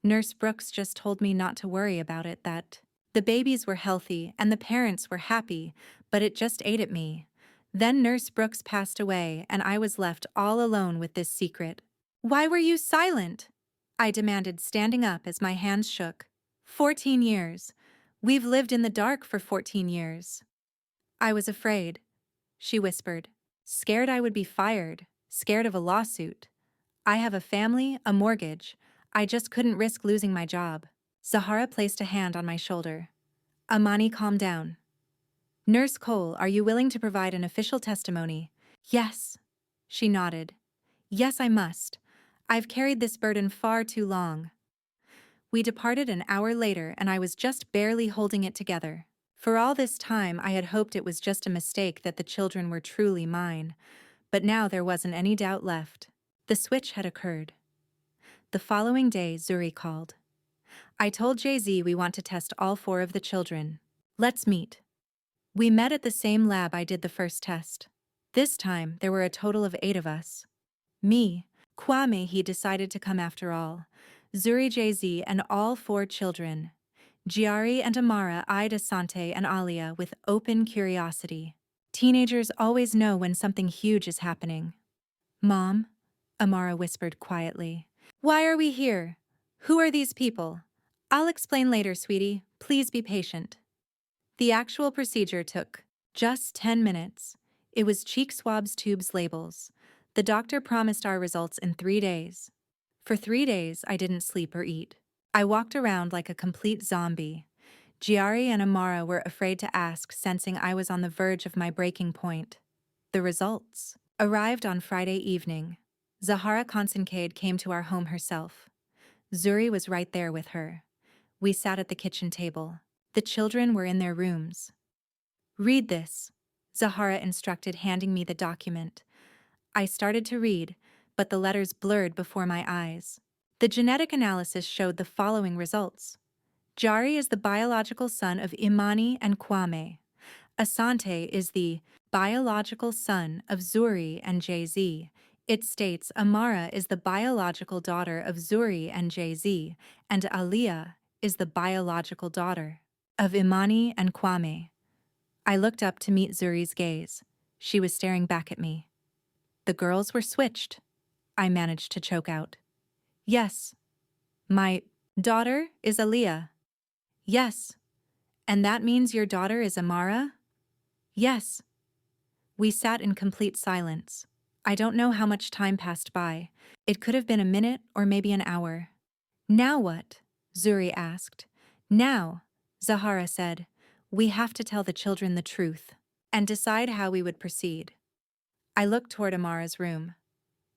Nurse Brooks just told me not to worry about it, that the babies were healthy and the parents were happy, but it just ate at me. Then Nurse Brooks passed away and I was left all alone with this secret. Why were you silent? I demanded, standing up as my hands shook. 14 years. We've lived in the dark for 14 years. I was afraid, she whispered. Scared I would be fired, scared of a lawsuit. I have a family, a mortgage. I just couldn't risk losing my job. Zahara placed a hand on my shoulder. Amani, calm down. Nurse Cole, are you willing to provide an official testimony? Yes. She nodded. Yes, I must. I've carried this burden far too long. We departed an hour later and I was just barely holding it together. For all this time I had hoped it was just a mistake that the children were truly mine, but now there wasn't any doubt left. The switch had occurred. The following day, Zuri called. I told Jay-Z we want to test all 4 of the children. Let's meet. We met at the same lab I did the first test. This time, there were a total of 8 of us. Me, Kwame, he decided to come after all. Zuri, Jay-Z, and all 4 children. Giari and Amara eyed Asante and Alia with open curiosity. Teenagers always know when something huge is happening. Mom, Amara whispered quietly. Why are we here? Who are these people? I'll explain later, sweetie. Please be patient. The actual procedure took just 10 minutes. It was cheek swabs, tubes, labels. The doctor promised our results in 3 days. For 3 days, I didn't sleep or eat. I walked around like a complete zombie. Giari and Amara were afraid to ask, sensing I was on the verge of my breaking point. The results arrived on Friday evening. Zahara Konsenkade came to our home herself. Zuri was right there with her. We sat at the kitchen table. The children were in their rooms. Read this, Zahara instructed, handing me the document. I started to read, but the letters blurred before my eyes. The genetic analysis showed the following results. Jari is the biological son of Imani and Kwame. Asante is the biological son of Zuri and Jay-Z. It states Amara is the biological daughter of Zuri and Jay-Z, and Aliyah is the biological daughter of Imani and Kwame. I looked up to meet Zuri's gaze. She was staring back at me. The girls were switched. I managed to choke out. Yes. My daughter is Aliyah. Yes. And that means your daughter is Amara? Yes. We sat in complete silence. I don't know how much time passed by. It could have been a minute or maybe an hour. Now what? Zuri asked. Now, Zahara said, we have to tell the children the truth and decide how we would proceed. I looked toward Amara's room.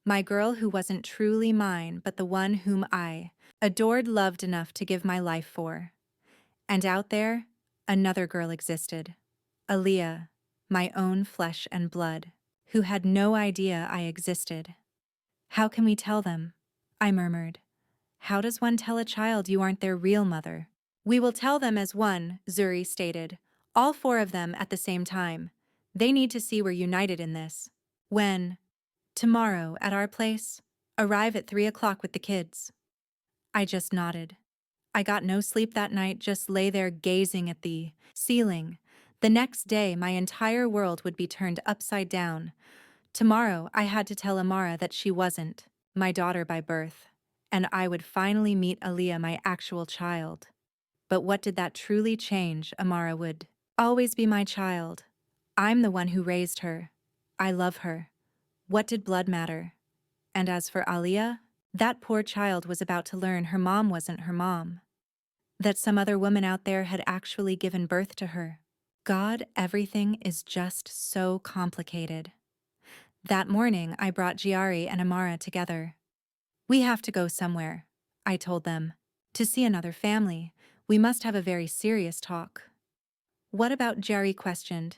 My girl who wasn't truly mine, but the one whom I adored, loved enough to give my life for. And out there, another girl existed. Aliyah, my own flesh and blood, who had no idea I existed. How can we tell them? I murmured. How does one tell a child you aren't their real mother? We will tell them as one, Zuri stated. All 4 of them at the same time. They need to see we're united in this. When? Tomorrow, at our place. Arrive at 3 o'clock with the kids. I just nodded. I got no sleep that night, just lay there gazing at the ceiling. The next day, my entire world would be turned upside down. Tomorrow, I had to tell Amara that she wasn't my daughter by birth, and I would finally meet Aaliyah, my actual child. But what did that truly change? Amara would always be my child. I'm the one who raised her. I love her. What did blood matter? And as for Aaliyah, that poor child was about to learn her mom wasn't her mom, that some other woman out there had actually given birth to her. God, everything is just so complicated. That morning, I brought Giari and Amara together. We have to go somewhere, I told them. To see another family, we must have a very serious talk. What about? Giari questioned.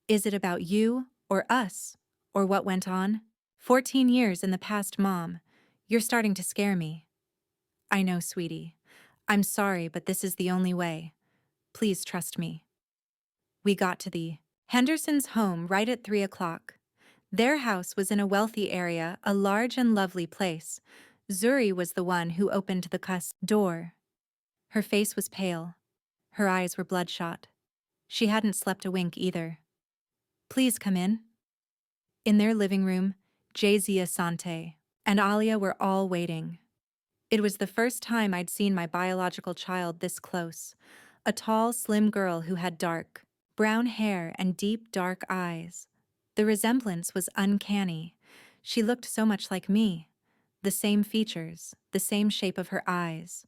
Is it about you, or us, or what went on? 14 years in the past, Mom. You're starting to scare me. I know, sweetie. I'm sorry, but this is the only way. Please trust me. We got to the Henderson's home right at 3 o'clock. Their house was in a wealthy area, a large and lovely place. Zuri was the one who opened the door. Her face was pale. Her eyes were bloodshot. She hadn't slept a wink either. Please come in. In their living room, Jay-Z, Sante, and Alia were all waiting. It was the first time I'd seen my biological child this close. A tall, slim girl who had dark, brown hair and deep, dark eyes. The resemblance was uncanny. She looked so much like me. The same features, the same shape of her eyes.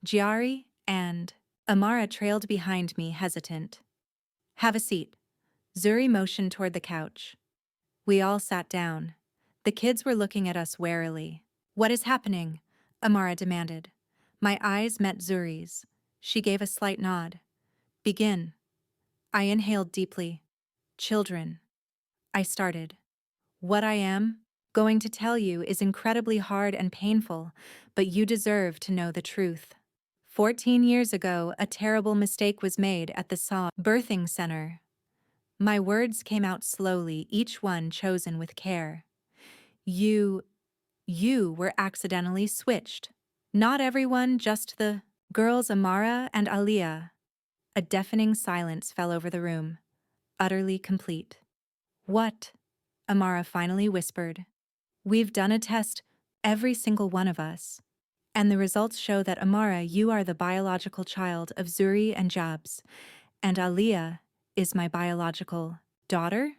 Giari and Amara trailed behind me, hesitant. Have a seat. Zuri motioned toward the couch. We all sat down. The kids were looking at us warily. What is happening? Amara demanded. My eyes met Zuri's. She gave a slight nod. Begin. I inhaled deeply. Children. I started. What I am going to tell you is incredibly hard and painful, but you deserve to know the truth. 14 years ago, a terrible mistake was made at the birthing center. My words came out slowly, each one chosen with care. You were accidentally switched. Not everyone, just the girls Amara and Aliyah. A deafening silence fell over the room, utterly complete. What? Amara finally whispered. We've done a test, every single one of us. And the results show that Amara, you are the biological child of Zuri and Jabs, and Aliyah is my biological daughter?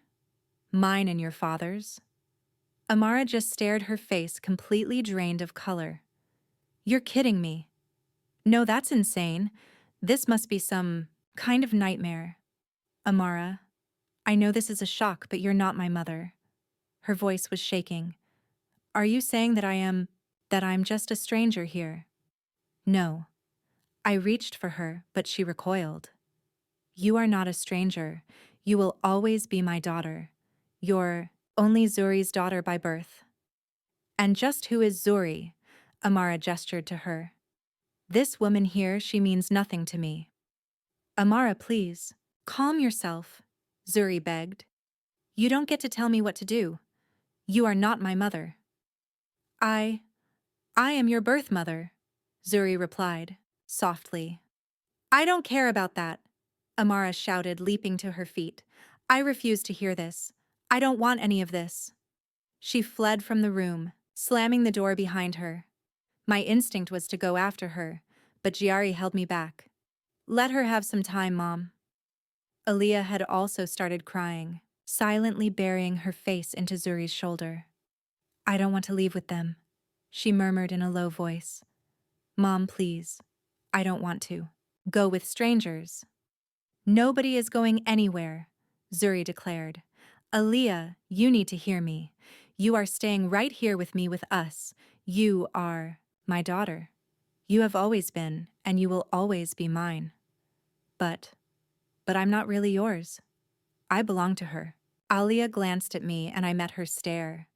Mine and your father's? Amara just stared, her face completely drained of color. You're kidding me. No, that's insane. This must be some kind of nightmare. Amara, I know this is a shock, but you're not my mother. Her voice was shaking. Are you saying that I'm just a stranger here? No. I reached for her, but she recoiled. You are not a stranger. You will always be my daughter. You're only Zuri's daughter by birth. And just who is Zuri? Amara gestured to her. This woman here, she means nothing to me. Amara, please, calm yourself, Zuri begged. You don't get to tell me what to do. You are not my mother. I am your birth mother, Zuri replied, softly. I don't care about that, Amara shouted, leaping to her feet. I refuse to hear this. I don't want any of this. She fled from the room, slamming the door behind her. My instinct was to go after her, but Giari held me back. Let her have some time, Mom. Aliyah had also started crying, silently burying her face into Zuri's shoulder. I don't want to leave with them, she murmured in a low voice. Mom, please. I don't want to. Go with strangers. Nobody is going anywhere, Zuri declared. Aliyah, you need to hear me. You are staying right here with me, with us. You are my daughter. You have always been, and you will always be mine. But I'm not really yours. I belong to her. Aliyah glanced at me and I met her stare.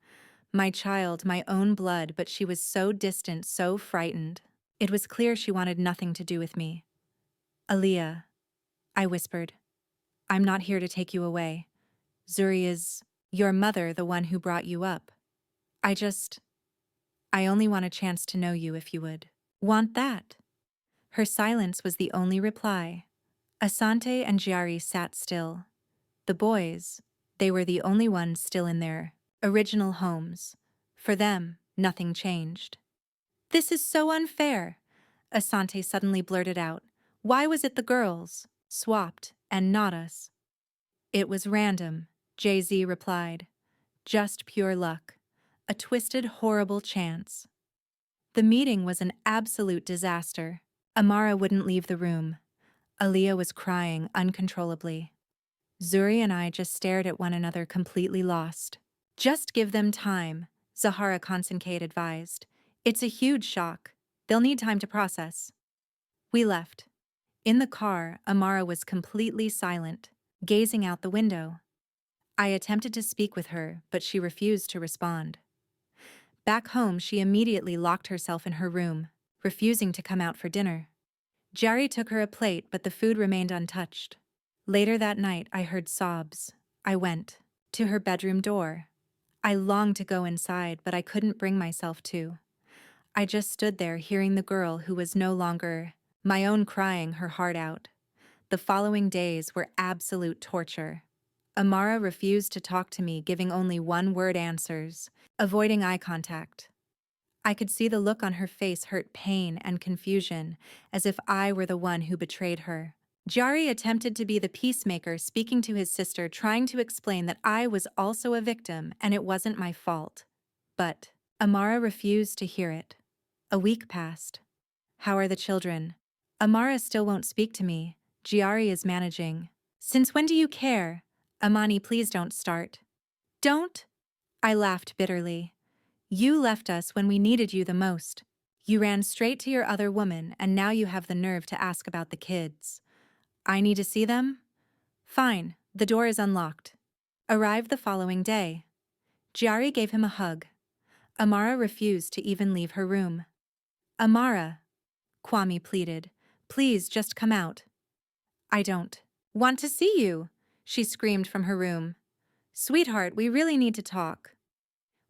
My child, my own blood, but she was so distant, so frightened. It was clear she wanted nothing to do with me. Aliyah, I whispered, I'm not here to take you away. Zuri is your mother, the one who brought you up. I only want a chance to know you, if you would. Want that? Her silence was the only reply. Asante and Giari sat still. The boys, they were the only ones still in their original homes. For them, nothing changed. This is so unfair, Asante suddenly blurted out. Why was it the girls, swapped, and not us? It was random, Jay-Z replied. Just pure luck. A twisted, horrible chance. The meeting was an absolute disaster. Amara wouldn't leave the room. Aaliyah was crying uncontrollably. Zuri and I just stared at one another completely lost. Just give them time, Zahara Konsenkate advised. It's a huge shock. They'll need time to process. We left. In the car, Amara was completely silent, gazing out the window. I attempted to speak with her, but she refused to respond. Back home, she immediately locked herself in her room, refusing to come out for dinner. Jerry took her a plate, but the food remained untouched. Later that night, I heard sobs. I went to her bedroom door. I longed to go inside, but I couldn't bring myself to. I just stood there hearing the girl who was no longer my own crying her heart out. The following days were absolute torture. Amara refused to talk to me, giving only one-word answers, avoiding eye contact. I could see the look on her face hurt pain and confusion, as if I were the one who betrayed her. Jari attempted to be the peacemaker, speaking to his sister, trying to explain that I was also a victim and it wasn't my fault. But Amara refused to hear it. A week passed. How are the children? Amara still won't speak to me. Giari is managing. Since when do you care? Amani, please don't start. Don't? I laughed bitterly. You left us when we needed you the most. You ran straight to your other woman, and now you have the nerve to ask about the kids. I need to see them? Fine, the door is unlocked. Arrived the following day. Giari gave him a hug. Amara refused to even leave her room. Amara, Kwame pleaded, please just come out. I don't want to see you, she screamed from her room. Sweetheart, we really need to talk.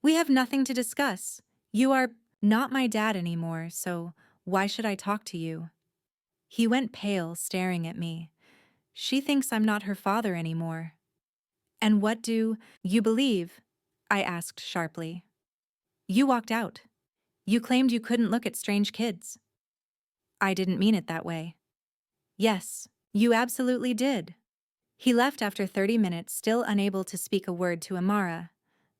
We have nothing to discuss. You are not my dad anymore, so why should I talk to you? He went pale, staring at me. She thinks I'm not her father anymore. And what do you believe? I asked sharply. You walked out. You claimed you couldn't look at strange kids. I didn't mean it that way. Yes, you absolutely did. He left after 30 minutes, still unable to speak a word to Amara.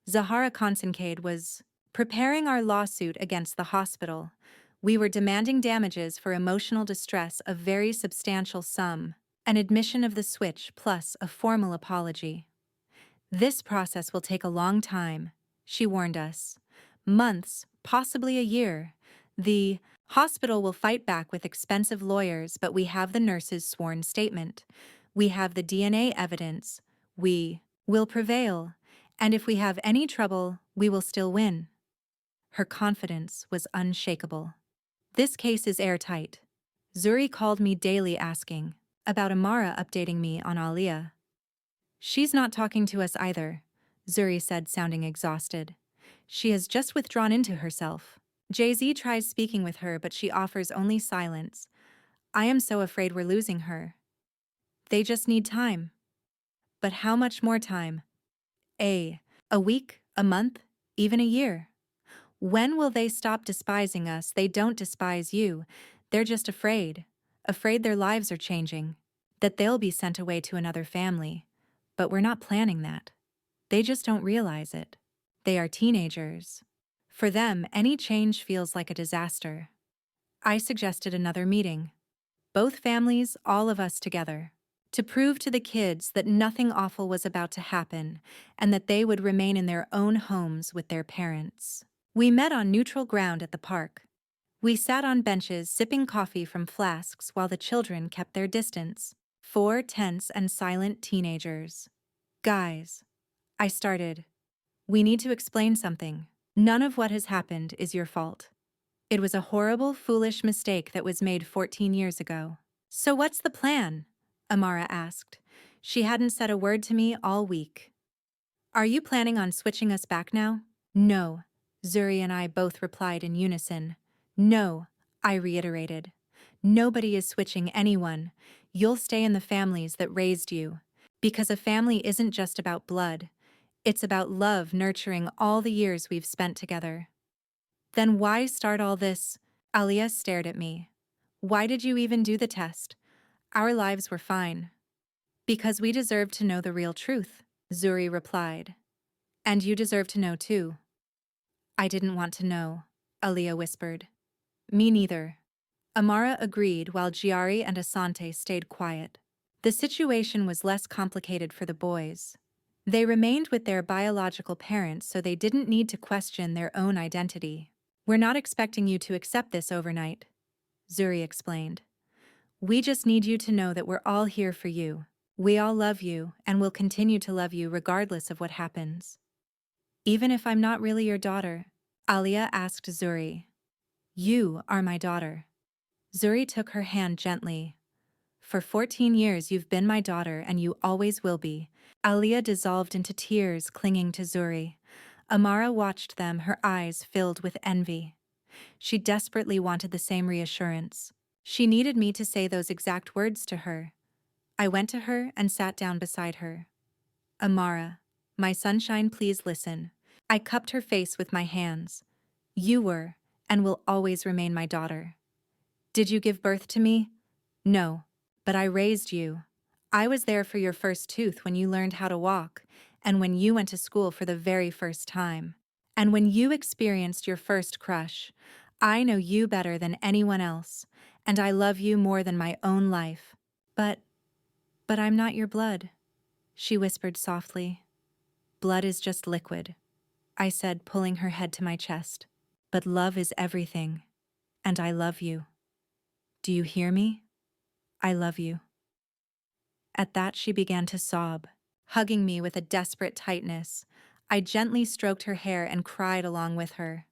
Zahara Konsenkade was preparing our lawsuit against the hospital. We were demanding damages for emotional distress, a very substantial sum, an admission of the switch plus a formal apology. This process will take a long time, she warned us. Months, possibly a year. The hospital will fight back with expensive lawyers, but we have the nurse's sworn statement. We have the DNA evidence. We will prevail. And if we have any trouble, we will still win. Her confidence was unshakable. This case is airtight. Zuri called me daily asking about Amara, updating me on Aliyah. She's not talking to us either, Zuri said, sounding exhausted. She has just withdrawn into herself. Jay-Z tries speaking with her, but she offers only silence. I am so afraid we're losing her. They just need time. But how much more time? A week, a month, even a year. When will they stop despising us? They don't despise you. They're just afraid their lives are changing, that they'll be sent away to another family. But we're not planning that. They just don't realize it. They are teenagers. For them, any change feels like a disaster. I suggested another meeting. Both families, all of us together. To prove to the kids that nothing awful was about to happen and that they would remain in their own homes with their parents. We met on neutral ground at the park. We sat on benches sipping coffee from flasks while the children kept their distance. 4 tense and silent teenagers. Guys, I started. We need to explain something. None of what has happened is your fault. It was a horrible, foolish mistake that was made 14 years ago. So what's the plan? Amara asked. She hadn't said a word to me all week. Are you planning on switching us back now? No, Zuri and I both replied in unison. No, I reiterated. Nobody is switching anyone. You'll stay in the families that raised you. Because a family isn't just about blood. It's about love nurturing all the years we've spent together. Then why start all this? Aliyah stared at me. Why did you even do the test? Our lives were fine. Because we deserve to know the real truth, Zuri replied. And you deserve to know too. I didn't want to know, Aliyah whispered. Me neither. Amara agreed while Giari and Asante stayed quiet. The situation was less complicated for the boys. They remained with their biological parents so they didn't need to question their own identity. We're not expecting you to accept this overnight, Zuri explained. We just need you to know that we're all here for you. We all love you and will continue to love you regardless of what happens. Even if I'm not really your daughter, Aliyah asked Zuri. You are my daughter. Zuri took her hand gently. For 14 years you've been my daughter and you always will be. Aliyah dissolved into tears, clinging to Zuri. Amara watched them, her eyes filled with envy. She desperately wanted the same reassurance. She needed me to say those exact words to her. I went to her and sat down beside her. Amara, my sunshine, please listen. I cupped her face with my hands. You were, and will always remain my daughter. Did you give birth to me? No, but I raised you. I was there for your first tooth when you learned how to walk, and when you went to school for the very first time. And when you experienced your first crush. I know you better than anyone else, and I love you more than my own life. But I'm not your blood, she whispered softly. Blood is just liquid, I said, pulling her head to my chest. But love is everything, and I love you. Do you hear me? I love you. At that she began to sob, hugging me with a desperate tightness. I gently stroked her hair and cried along with her.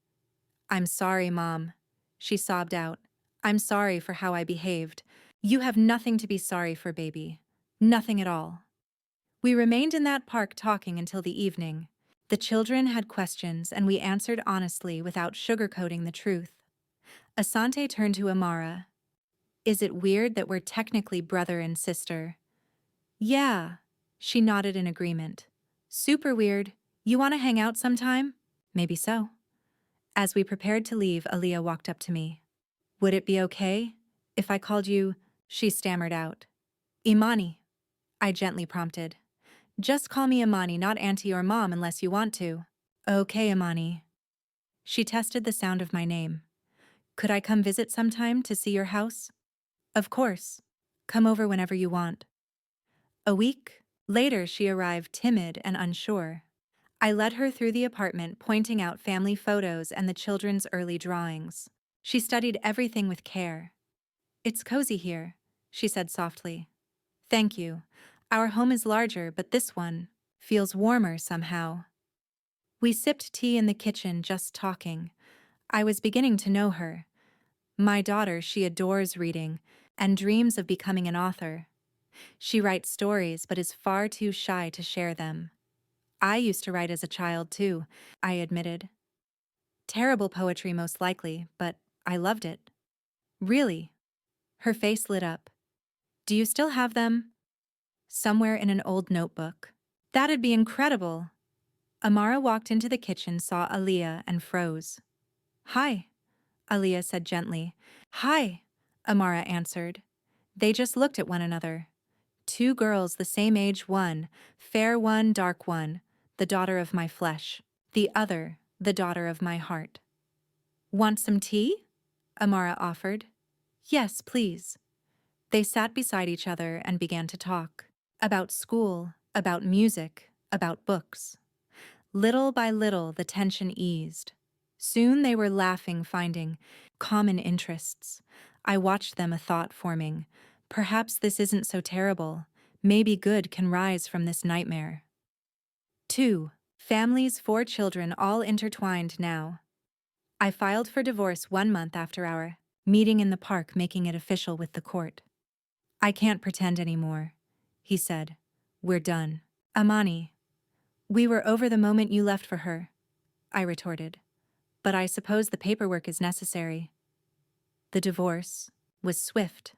I'm sorry, Mom, she sobbed out. I'm sorry for how I behaved. You have nothing to be sorry for, baby. Nothing at all. We remained in that park talking until the evening. The children had questions and we answered honestly without sugarcoating the truth. Asante turned to Amara. Is it weird that we're technically brother and sister? Yeah, she nodded in agreement. Super weird. You want to hang out sometime? Maybe so. As we prepared to leave, Aliyah walked up to me. Would it be okay if I called you, she stammered out. Imani, I gently prompted. Just call me Imani, not Auntie or Mom unless you want to. Okay, Imani. She tested the sound of my name. Could I come visit sometime to see your house? Of course. Come over whenever you want. A week later, she arrived timid and unsure. I led her through the apartment, pointing out family photos and the children's early drawings. She studied everything with care. It's cozy here, she said softly. Thank you. Our home is larger, but this one feels warmer somehow. We sipped tea in the kitchen, just talking. I was beginning to know her. My daughter, she adores reading and dreams of becoming an author. She writes stories but is far too shy to share them. I used to write as a child too, I admitted. Terrible poetry most likely, but I loved it. Really? Her face lit up. Do you still have them? Somewhere in an old notebook. That'd be incredible. Amara walked into the kitchen, saw Aliyah, and froze. Hi, Aliyah said gently. Hi, Amara answered. They just looked at one another. Two girls the same age, one, fair one, dark one, the daughter of my flesh, the other, the daughter of my heart. Want some tea? Amara offered. Yes, please. They sat beside each other and began to talk. About school, about music, about books. Little by little, the tension eased. Soon they were laughing, finding common interests. I watched them, a thought forming. Perhaps this isn't so terrible. Maybe good can rise from this nightmare. 2. Families, 4 children, all intertwined now. I filed for divorce 1 month after our meeting in the park, making it official with the court. I can't pretend anymore, he said. We're done. Amani. We were over the moment you left for her, I retorted. But I suppose the paperwork is necessary. The divorce was swift.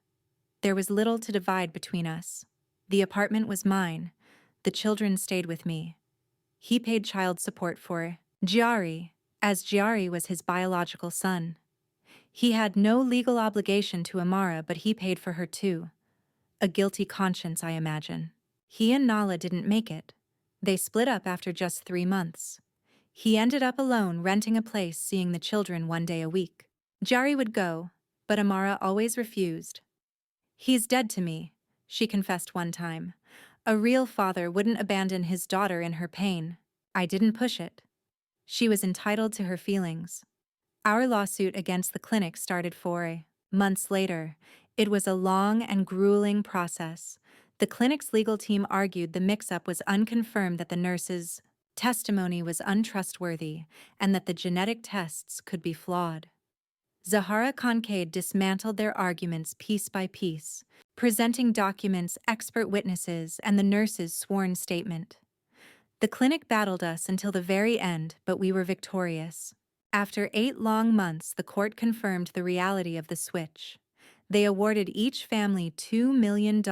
There was little to divide between us. The apartment was mine. The children stayed with me. He paid child support for Giari, as Giari was his biological son. He had no legal obligation to Amara, but he paid for her too. A guilty conscience, I imagine. He and Nala didn't make it. They split up after just 3 months. He ended up alone, renting a place, seeing the children 1 day a week. Jari would go, but Amara always refused. "He's dead to me," she confessed one time. "A real father wouldn't abandon his daughter in her pain. I didn't push it." She was entitled to her feelings. Our lawsuit against the clinic started 4 months later. It was a long and grueling process. The clinic's legal team argued the mix-up was unconfirmed, that the nurse's testimony was untrustworthy, and that the genetic tests could be flawed. Zahara Kincaid dismantled their arguments piece by piece, presenting documents, expert witnesses, and the nurse's sworn statement. The clinic battled us until the very end, but we were victorious. After 8 long months, the court confirmed the reality of the switch. They awarded each family $2 million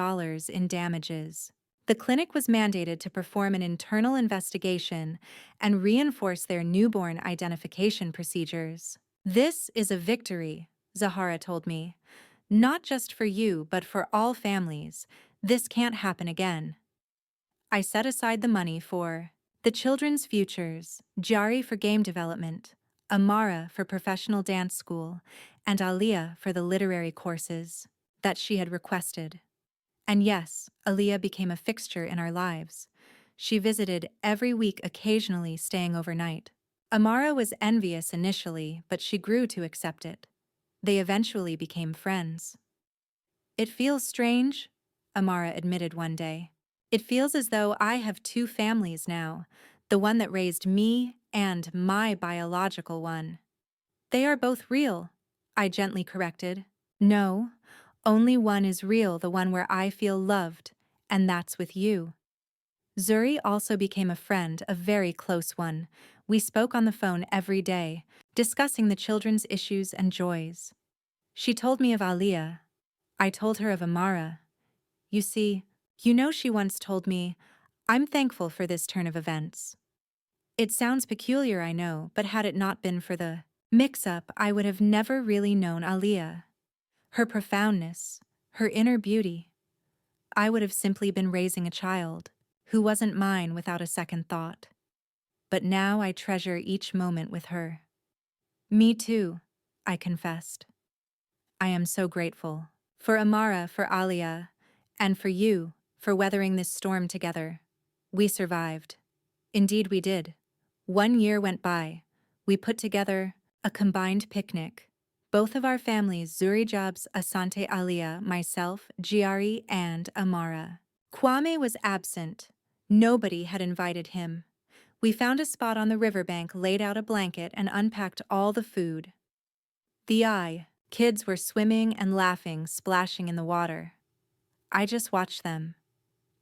in damages. The clinic was mandated to perform an internal investigation and reinforce their newborn identification procedures. "This is a victory," Zahara told me. "Not just for you, but for all families. This can't happen again." I set aside the money for the children's futures, Jari for game development, Amara for professional dance school, and Aliyah for the literary courses that she had requested. And yes, Aliyah became a fixture in our lives. She visited every week, occasionally staying overnight. Amara was envious initially, but she grew to accept it. They eventually became friends. "It feels strange," Amara admitted one day. "It feels as though I have 2 families now, the one that raised me and my biological one." "They are both real," I gently corrected. "No, only one is real, the one where I feel loved, and that's with you." Zuri also became a friend, a very close one. We spoke on the phone every day, discussing the children's issues and joys. She told me of Aliyah. I told her of Amara. You see, she once told me, "I'm thankful for this turn of events." It sounds peculiar, I know, but had it not been for the mix-up, I would have never really known Aliyah. Her profoundness, her inner beauty. I would have simply been raising a child who wasn't mine without a second thought. But now I treasure each moment with her. "Me too," I confessed. "I am so grateful. For Amara, for Aliyah, and for you, for weathering this storm together. We survived. Indeed we did. 1 year went by. We put together a combined picnic. Both of our families, Zurijab's, Asante, Aliyah, myself, Giari, and Amara. Kwame was absent. Nobody had invited him. We found a spot on the riverbank, laid out a blanket, and unpacked all the food. Kids were swimming and laughing, splashing in the water. I just watched them.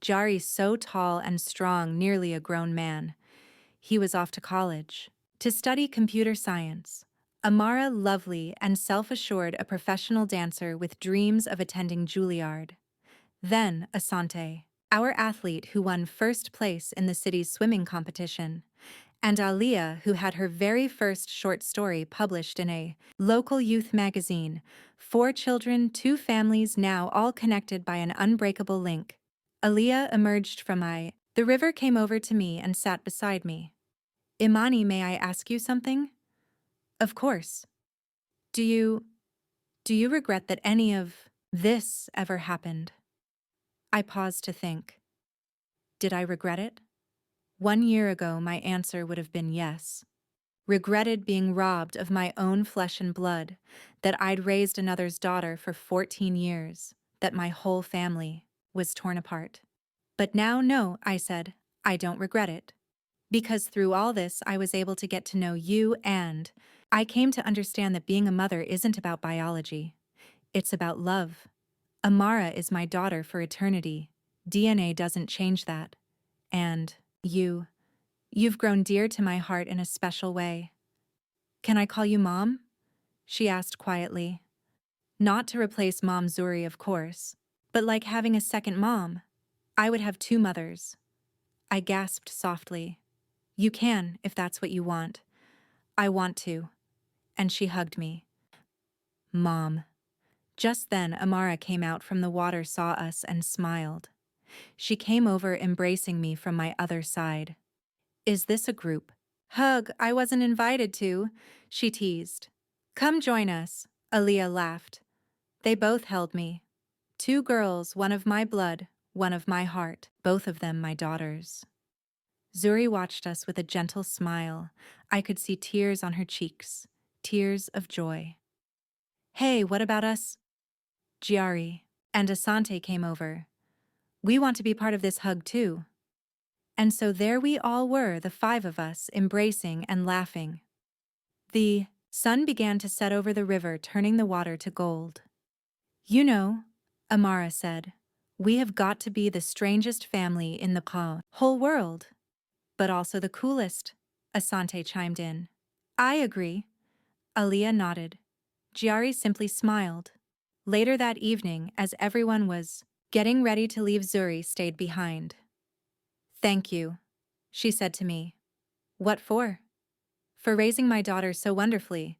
Jari, so tall and strong, nearly a grown man. He was off to college to study computer science. Amara, lovely and self-assured, a professional dancer with dreams of attending Juilliard. Then Asante, our athlete who won first place in the city's swimming competition. And Aliyah, who had her very first short story published in a local youth magazine. 4 children, 2 families, now all connected by an unbreakable link. Aliyah emerged from the river, came over to me and sat beside me. "Imani, may I ask you something?" "Of course." Do you regret that any of this ever happened?" I paused to think. Did I regret it? 1 year ago, my answer would have been yes. Regretted being robbed of my own flesh and blood, that I'd raised another's daughter for 14 years, that my whole family was torn apart. But now, no, I said, I don't regret it. Because through all this, I was able to get to know you, and I came to understand that being a mother isn't about biology. It's about love. Amara is my daughter for eternity. DNA doesn't change that. And you've grown dear to my heart in a special way. "Can I call you Mom?" she asked quietly. Not to replace Mom Zuri, of course, but like having a second mom. I would have two mothers. I gasped softly. You can, if that's what you want. I want to. And she hugged me. Mom. Just then, Amara came out from the water, saw us, and smiled. She came over, embracing me from my other side. Is this a group hug I wasn't invited to? She teased. Come join us, Aaliyah laughed. They both held me. Two girls, one of my blood, one of my heart, both of them my daughters. Zuri watched us with a gentle smile. I could see tears on her cheeks, tears of joy. Hey, what about us? Giari and Asante came over. We want to be part of this hug too. And so there we all were, the five of us, embracing and laughing. The sun began to set over the river, turning the water to gold. You know, Amara said, we have got to be the strangest family in the whole world. But also the coolest, Asante chimed in. I agree. Aaliyah nodded. Giari simply smiled. Later that evening, as everyone was getting ready to leave, Zuri stayed behind. Thank you, she said to me. What for? For raising my daughter so wonderfully.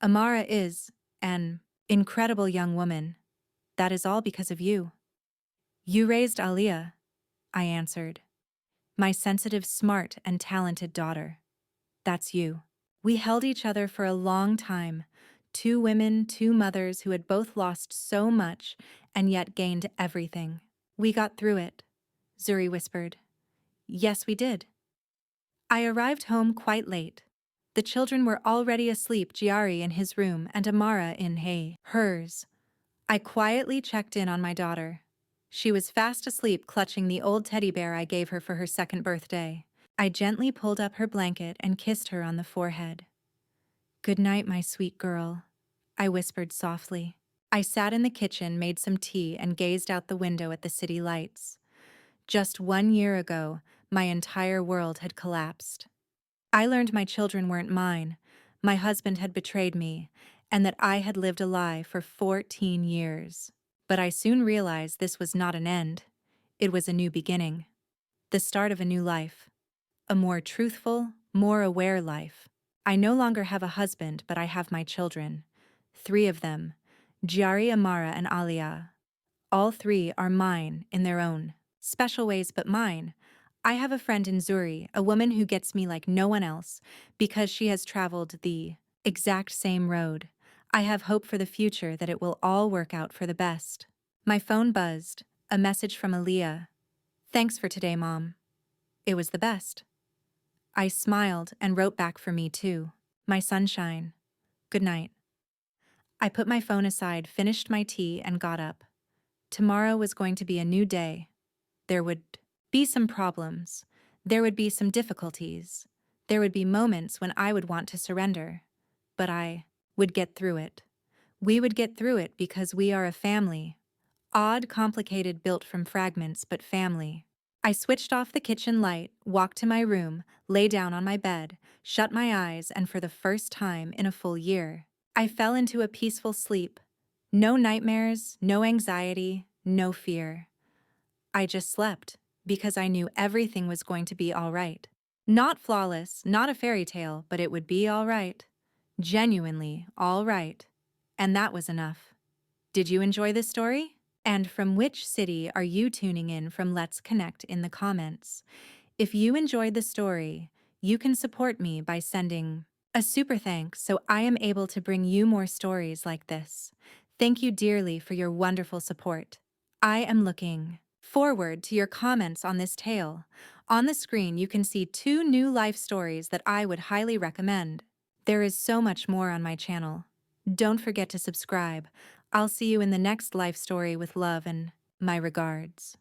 Amara is an incredible young woman. That is all because of you. You raised Aaliyah, I answered. My sensitive, smart, and talented daughter. That's you. We held each other for a long time. Two women, two mothers who had both lost so much and yet gained everything. We got through it, Zuri whispered. Yes, we did. I arrived home quite late. The children were already asleep, Giari in his room and Amara in hers. I quietly checked in on my daughter. She was fast asleep, clutching the old teddy bear I gave her for her second birthday. I gently pulled up her blanket and kissed her on the forehead. Good night, my sweet girl, I whispered softly. I sat in the kitchen, made some tea, and gazed out the window at the city lights. Just 1 year ago, my entire world had collapsed. I learned my children weren't mine, my husband had betrayed me, and that I had lived a lie for 14 years. But I soon realized this was not an end. It was a new beginning. The start of a new life. A more truthful, more aware life. I no longer have a husband, but I have my children. 3 of them, Giari, Amara, and Alia. All 3 are mine in their own special ways, but mine. I have a friend in Zuri, a woman who gets me like no one else, because she has traveled the exact same road. I have hope for the future, that it will all work out for the best. My phone buzzed, a message from Aaliyah. Thanks for today, Mom. It was the best. I smiled and wrote back, for me too. My sunshine. Good night. I put my phone aside, finished my tea, and got up. Tomorrow was going to be a new day. There would be some problems. There would be some difficulties. There would be moments when I would want to surrender. But I would get through it. We would get through it because we are a family. Odd, complicated, built from fragments, but family. I switched off the kitchen light, walked to my room, lay down on my bed, shut my eyes, and for the first time in a full year, I fell into a peaceful sleep. No nightmares, no anxiety, no fear. I just slept, because I knew everything was going to be all right. Not flawless, not a fairy tale, but it would be all right. Genuinely all right. And that was enough. Did you enjoy this story? And from which city are you tuning in from? Let's connect in the comments. If you enjoyed the story, you can support me by sending a super thanks so I am able to bring you more stories like this. Thank you dearly for your wonderful support. I am looking forward to your comments on this tale. On the screen, you can see 2 new life stories that I would highly recommend. There is so much more on my channel. Don't forget to subscribe. I'll see you in the next life story with love and my regards.